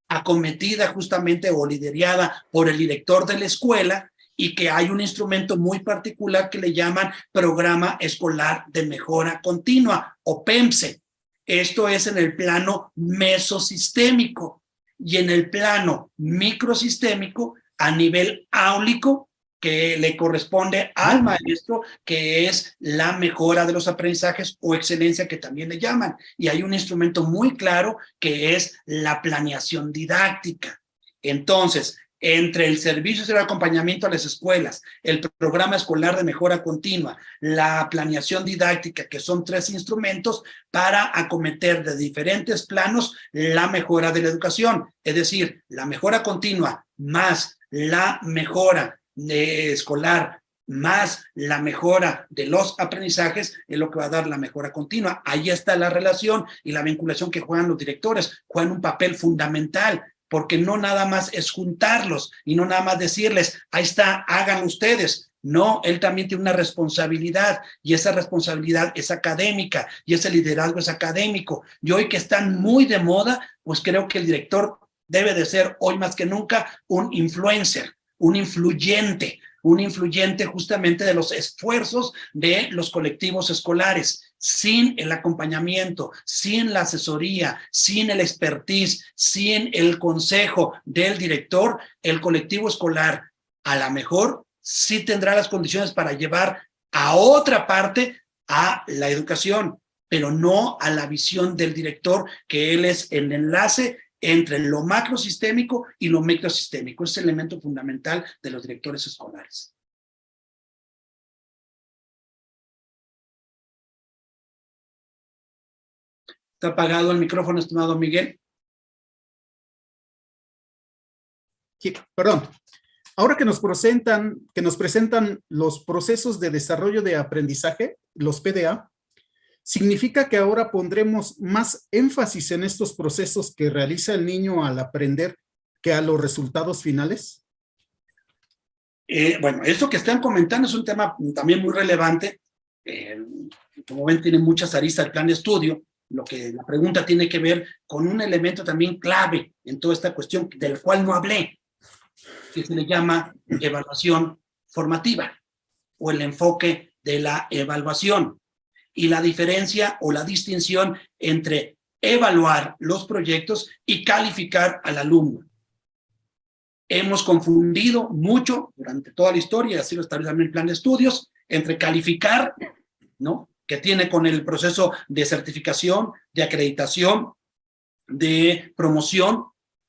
acometida justamente o liderada por el director de la escuela, y que hay un instrumento muy particular que le llaman Programa Escolar de Mejora Continua, o PEMSE. Esto es en el plano mesosistémico. Y en el plano microsistémico, a nivel áulico, que le corresponde al maestro, que es la mejora de los aprendizajes o excelencia, que también le llaman. Y hay un instrumento muy claro que es la planeación didáctica. Entonces, entre el servicio de acompañamiento a las escuelas, el programa escolar de mejora continua, la planeación didáctica, que son tres instrumentos para acometer de diferentes planos la mejora de la educación. Es decir, la mejora continua más la mejora escolar más la mejora de los aprendizajes es lo que va a dar la mejora continua. Ahí está la relación y la vinculación que juegan los directores, juegan un papel fundamental, porque no nada más es juntarlos y no nada más decirles, ahí está, hagan ustedes. No, él también tiene una responsabilidad y esa responsabilidad es académica y ese liderazgo es académico. Y hoy que están muy de moda, pues creo que el director debe de ser hoy más que nunca un influencer, un influyente justamente de los esfuerzos de los colectivos escolares. Sin el acompañamiento, sin la asesoría, sin el expertise, sin el consejo del director, el colectivo escolar a lo mejor sí tendrá las condiciones para llevar a otra parte a la educación, pero no a la visión del director, que él es el enlace entre lo macrosistémico y lo microsistémico. Es el elemento fundamental de los directores escolares. ¿Está apagado el micrófono, estimado Miguel? Sí, perdón. Ahora que nos presentan los procesos de desarrollo de aprendizaje, los PDA, ¿significa que ahora pondremos más énfasis en estos procesos que realiza el niño al aprender que a los resultados finales? Bueno, esto que están comentando es un tema también muy relevante. Como ven, tiene muchas aristas el plan de estudio. La pregunta tiene que ver con un elemento también clave en toda esta cuestión del cual no hablé, que se le llama evaluación formativa o el enfoque de la evaluación y la diferencia o la distinción entre evaluar los proyectos y calificar al alumno. Hemos confundido mucho durante toda la historia, y así lo establece también el plan de estudios, entre calificar, ¿no?, que tiene con el proceso de certificación, de acreditación, de promoción,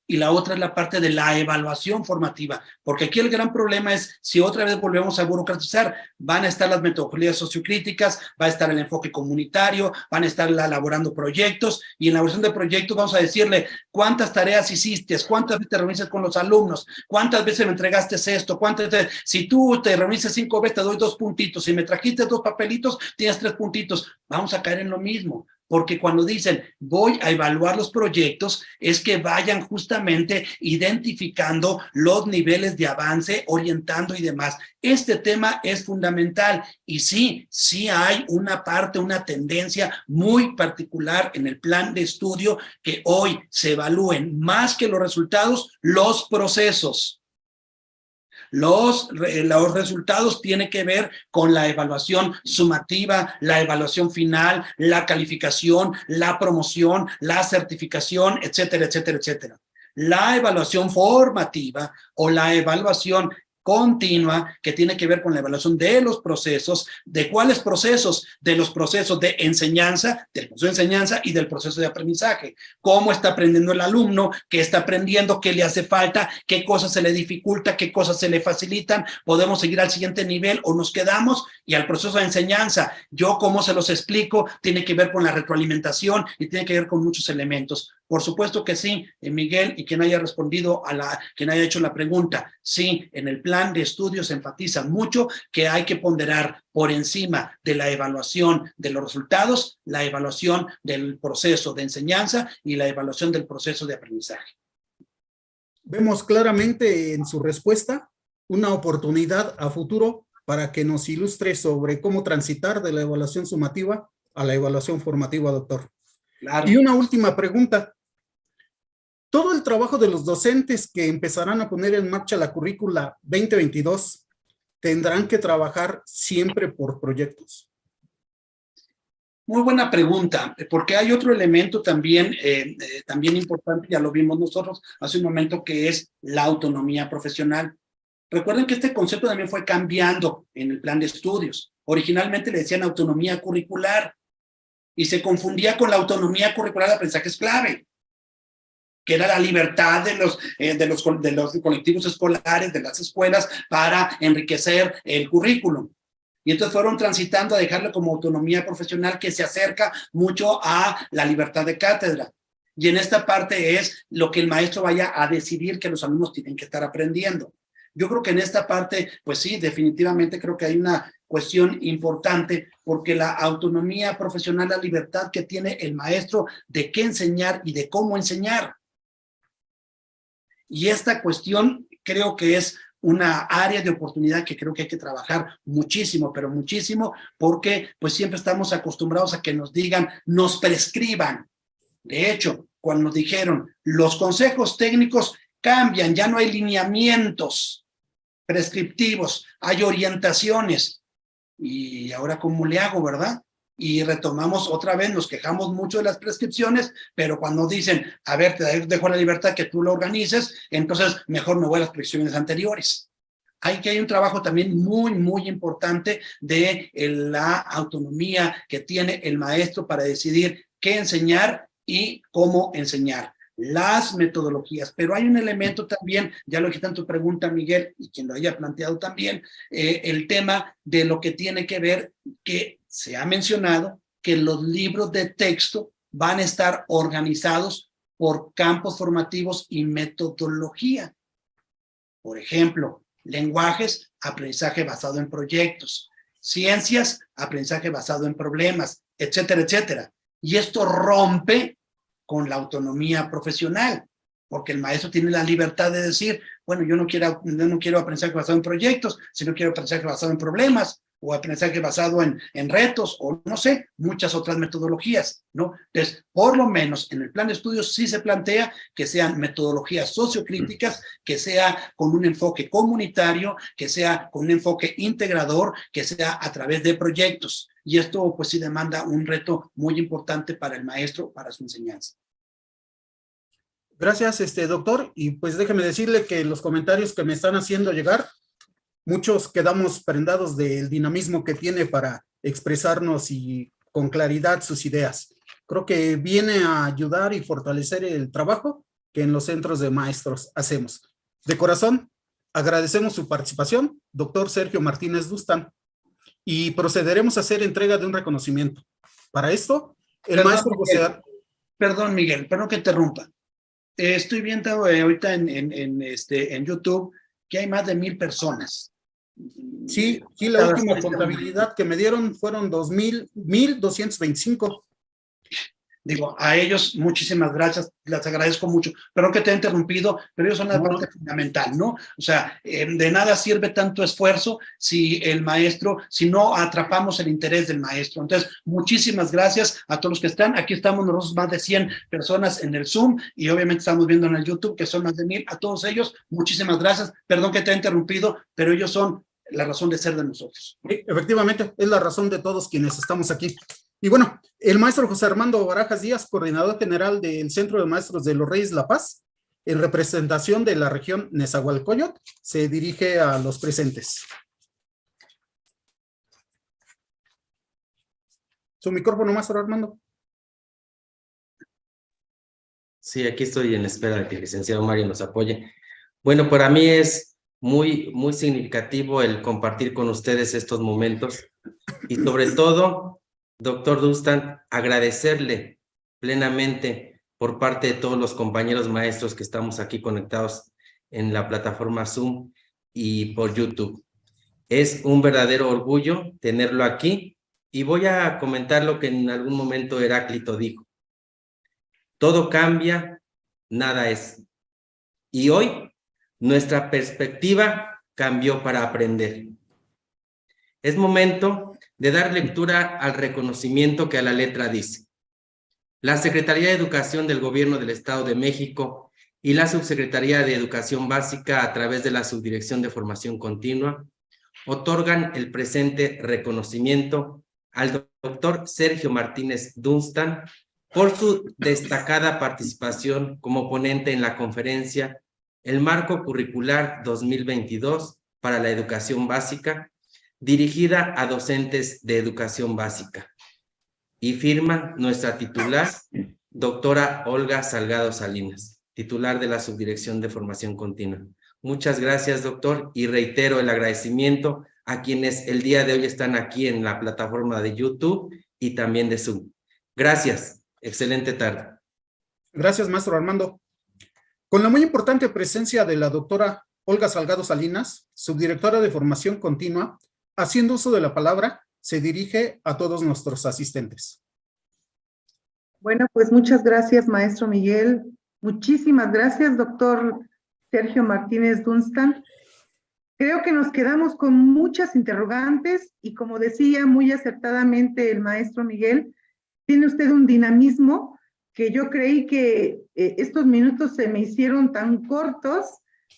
y la otra es la parte de la evaluación formativa, porque aquí el gran problema es si otra vez volvemos a burocratizar, van a estar las metodologías sociocríticas, va a estar el enfoque comunitario, van a estar elaborando proyectos, y en la elaboración de proyectos vamos a decirle cuántas tareas hiciste, cuántas veces te reuniste con los alumnos, cuántas veces me entregaste esto, si tú te reuniste 5 veces te doy 2 puntitos, si me trajiste 2 papelitos tienes 3 puntitos, vamos a caer en lo mismo. Porque cuando dicen voy a evaluar los proyectos, es que vayan justamente identificando los niveles de avance, orientando y demás. Este tema es fundamental y sí hay una parte, una tendencia muy particular en el plan de estudio que hoy se evalúen más que los resultados, los procesos. Los resultados tienen que ver con la evaluación sumativa, la evaluación final, la calificación, la promoción, la certificación, etcétera, etcétera, etcétera. La evaluación formativa o la evaluación continua, que tiene que ver con la evaluación de los procesos. ¿De cuáles procesos? De los procesos de enseñanza, del proceso de enseñanza y del proceso de aprendizaje. ¿Cómo está aprendiendo el alumno? ¿Qué está aprendiendo? ¿Qué le hace falta? ¿Qué cosas se le dificulta? ¿Qué cosas se le facilitan? ¿Podemos seguir al siguiente nivel o nos quedamos? Y al proceso de enseñanza, yo cómo se los explico, tiene que ver con la retroalimentación y tiene que ver con muchos elementos. Por supuesto que sí, Miguel, y quien haya respondido quien haya hecho la pregunta, sí, en el plan de estudios se enfatiza mucho que hay que ponderar por encima de la evaluación de los resultados, la evaluación del proceso de enseñanza y la evaluación del proceso de aprendizaje. Vemos claramente en su respuesta una oportunidad a futuro para que nos ilustre sobre cómo transitar de la evaluación sumativa a la evaluación formativa, doctor. Claro. Y una última pregunta. Todo el trabajo de los docentes que empezarán a poner en marcha la currícula 2022 tendrán que trabajar siempre por proyectos. Muy buena pregunta, porque hay otro elemento también, también importante, ya lo vimos nosotros hace un momento, que es la autonomía profesional. Recuerden que este concepto también fue cambiando en el plan de estudios. Originalmente le decían autonomía curricular y se confundía con la autonomía curricular de aprendizajes clave, que era la libertad de los colectivos escolares, de las escuelas, para enriquecer el currículum. Y entonces fueron transitando a dejarlo como autonomía profesional, que se acerca mucho a la libertad de cátedra. Y en esta parte es lo que el maestro vaya a decidir que los alumnos tienen que estar aprendiendo. Yo creo que en esta parte, pues sí, definitivamente creo que hay una cuestión importante, porque la autonomía profesional, la libertad que tiene el maestro de qué enseñar y de cómo enseñar. Y esta cuestión creo que es una área de oportunidad que creo que hay que trabajar muchísimo, pero muchísimo, porque pues siempre estamos acostumbrados a que nos digan, nos prescriban. De hecho, cuando nos dijeron, los consejos técnicos cambian, ya no hay lineamientos prescriptivos, hay orientaciones. Y ahora, ¿cómo le hago, verdad? Y retomamos otra vez, nos quejamos mucho de las prescripciones, pero cuando dicen, a ver, te dejo la libertad que tú lo organices, entonces mejor me voy a las prescripciones anteriores. Hay un trabajo también muy, muy importante de la autonomía que tiene el maestro para decidir qué enseñar y cómo enseñar. Las metodologías, pero hay un elemento también, ya lo dijiste en tu pregunta, Miguel, y quien lo haya planteado también, el tema de lo que tiene que ver, que se ha mencionado, que los libros de texto van a estar organizados por campos formativos y metodología. Por ejemplo, lenguajes, aprendizaje basado en proyectos, ciencias, aprendizaje basado en problemas, etcétera, etcétera. Y esto rompe con la autonomía profesional, porque el maestro tiene la libertad de decir, bueno, yo no quiero aprendizaje basado en proyectos, sino quiero aprendizaje basado en problemas, o aprendizaje basado en retos, o no sé, muchas otras metodologías, ¿no? Entonces, por lo menos en el plan de estudios sí se plantea que sean metodologías sociocríticas, que sea con un enfoque comunitario, que sea con un enfoque integrador, que sea a través de proyectos. Y esto pues sí demanda un reto muy importante para el maestro, para su enseñanza. Gracias, doctor. Y pues déjeme decirle que los comentarios que me están haciendo llegar, muchos quedamos prendados del dinamismo que tiene para expresarnos y con claridad sus ideas. Creo que viene a ayudar y fortalecer el trabajo que en los centros de maestros hacemos. De corazón, agradecemos su participación, doctor Sergio Martínez Dústan, y procederemos a hacer entrega de un reconocimiento. Para esto, el maestro José... Perdón, Miguel, perdón que interrumpa. Estoy viendo ahorita en YouTube que hay más de 1,000 personas. Sí, la última contabilidad que me dieron fueron 1,225. Digo, a ellos muchísimas gracias, les agradezco mucho. Perdón que te he interrumpido, pero ellos son la parte fundamental, ¿no? O sea, de nada sirve tanto esfuerzo si el maestro, si no atrapamos el interés del maestro. Entonces, muchísimas gracias a todos los que están. Aquí estamos nosotros más de 100 personas en el Zoom y obviamente estamos viendo en el YouTube que son más de 1,000. A todos ellos, muchísimas gracias. Perdón que te he interrumpido, pero ellos son la razón de ser de nosotros. Sí, efectivamente, es la razón de todos quienes estamos aquí. Y bueno, el maestro José Armando Barajas Díaz, coordinador general del Centro de Maestros de los Reyes La Paz, en representación de la región Nezahualcóyotl, se dirige a los presentes. Su micrófono, maestro Armando. Sí, aquí estoy en espera de que el licenciado Mario nos apoye. Bueno, para mí es muy significativo el compartir con ustedes estos momentos y sobre todo, doctor Dústan, agradecerle plenamente por parte de todos los compañeros maestros que estamos aquí conectados en la plataforma Zoom y por YouTube. Es un verdadero orgullo tenerlo aquí y voy a comentar lo que en algún momento Heráclito dijo. Todo cambia, nada es. Y hoy nuestra perspectiva cambió para aprender. Es momento de dar lectura al reconocimiento que a la letra dice. La Secretaría de Educación del Gobierno del Estado de México y la Subsecretaría de Educación Básica a través de la Subdirección de Formación Continua otorgan el presente reconocimiento al doctor Sergio Martínez Dústan por su destacada participación como ponente en la conferencia El Marco Curricular 2022 para la Educación Básica, dirigida a docentes de educación básica. Y firma nuestra titular, doctora Olga Salgado Salinas, titular de la Subdirección de Formación Continua. Muchas gracias, doctor, y reitero el agradecimiento a quienes el día de hoy están aquí en la plataforma de YouTube y también de Zoom. Gracias. Excelente tarde. Gracias, maestro Armando. Con la muy importante presencia de la doctora Olga Salgado Salinas, subdirectora de Formación Continua, haciendo uso de la palabra, se dirige a todos nuestros asistentes. Bueno, pues muchas gracias, maestro Miguel. Muchísimas gracias, doctor Sergio Martínez Dústan. Creo que nos quedamos con muchas interrogantes y como decía muy acertadamente el maestro Miguel, tiene usted un dinamismo que yo creí que estos minutos se me hicieron tan cortos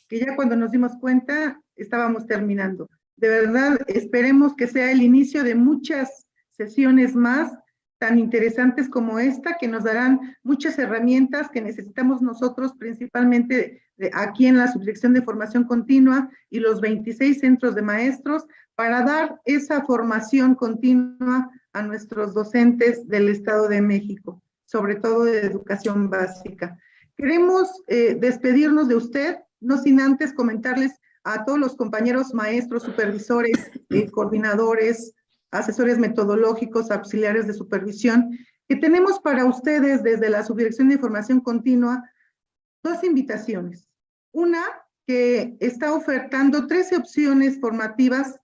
que ya cuando nos dimos cuenta estábamos terminando. De verdad, esperemos que sea el inicio de muchas sesiones más tan interesantes como esta, que nos darán muchas herramientas que necesitamos nosotros, principalmente aquí en la Subdirección de Formación Continua y los 26 centros de maestros, para dar esa formación continua a nuestros docentes del Estado de México, sobre todo de educación básica. Queremos despedirnos de usted, no sin antes comentarles a todos los compañeros maestros, supervisores, coordinadores, asesores metodológicos, auxiliares de supervisión, que tenemos para ustedes desde la Subdirección de Formación Continua 2 invitaciones. Una que está ofertando 13 opciones formativas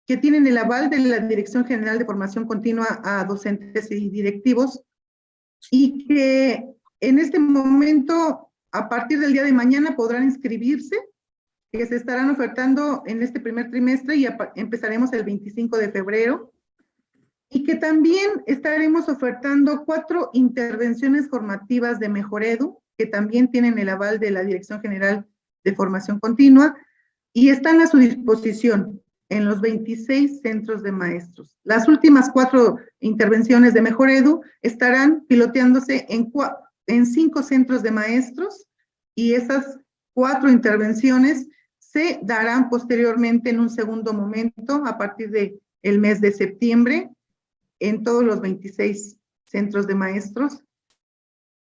que tienen el aval de la Dirección General de Formación Continua a docentes y directivos, y que en este momento, a partir del día de mañana, podrán inscribirse, que se estarán ofertando en este primer trimestre y empezaremos el 25 de febrero, y que también estaremos ofertando 4 intervenciones formativas de Mejoredu, que también tienen el aval de la Dirección General de Formación Continua, y están a su disposición en los 26 centros de maestros. Las últimas 4 intervenciones de Mejoredu estarán piloteándose en 5 centros de maestros, y esas 4 intervenciones se darán posteriormente en un segundo momento a partir del mes de septiembre en todos los 26 centros de maestros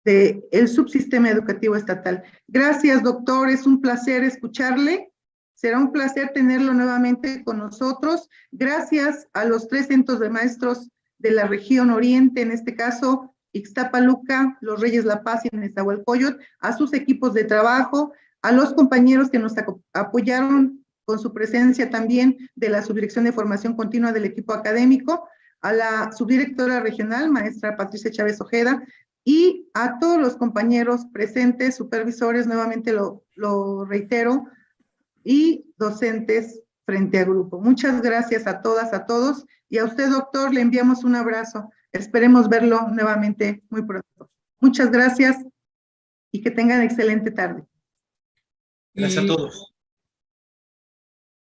del subsistema educativo estatal. Gracias, doctor, es un placer escucharle. Será un placer tenerlo nuevamente con nosotros. Gracias a los 3 centros de maestros de la región oriente, en este caso, Ixtapaluca, Los Reyes La Paz y Nezahualcóyotl, a sus equipos de trabajo, a los compañeros que nos apoyaron con su presencia también de la Subdirección de Formación Continua del equipo académico, a la subdirectora regional, maestra Patricia Chávez Ojeda, y a todos los compañeros presentes, supervisores, nuevamente lo reitero, y docentes frente a grupo. Muchas gracias a todas, a todos, y a usted, doctor, le enviamos un abrazo. Esperemos verlo nuevamente muy pronto. Muchas gracias y que tengan excelente tarde. Gracias a todos.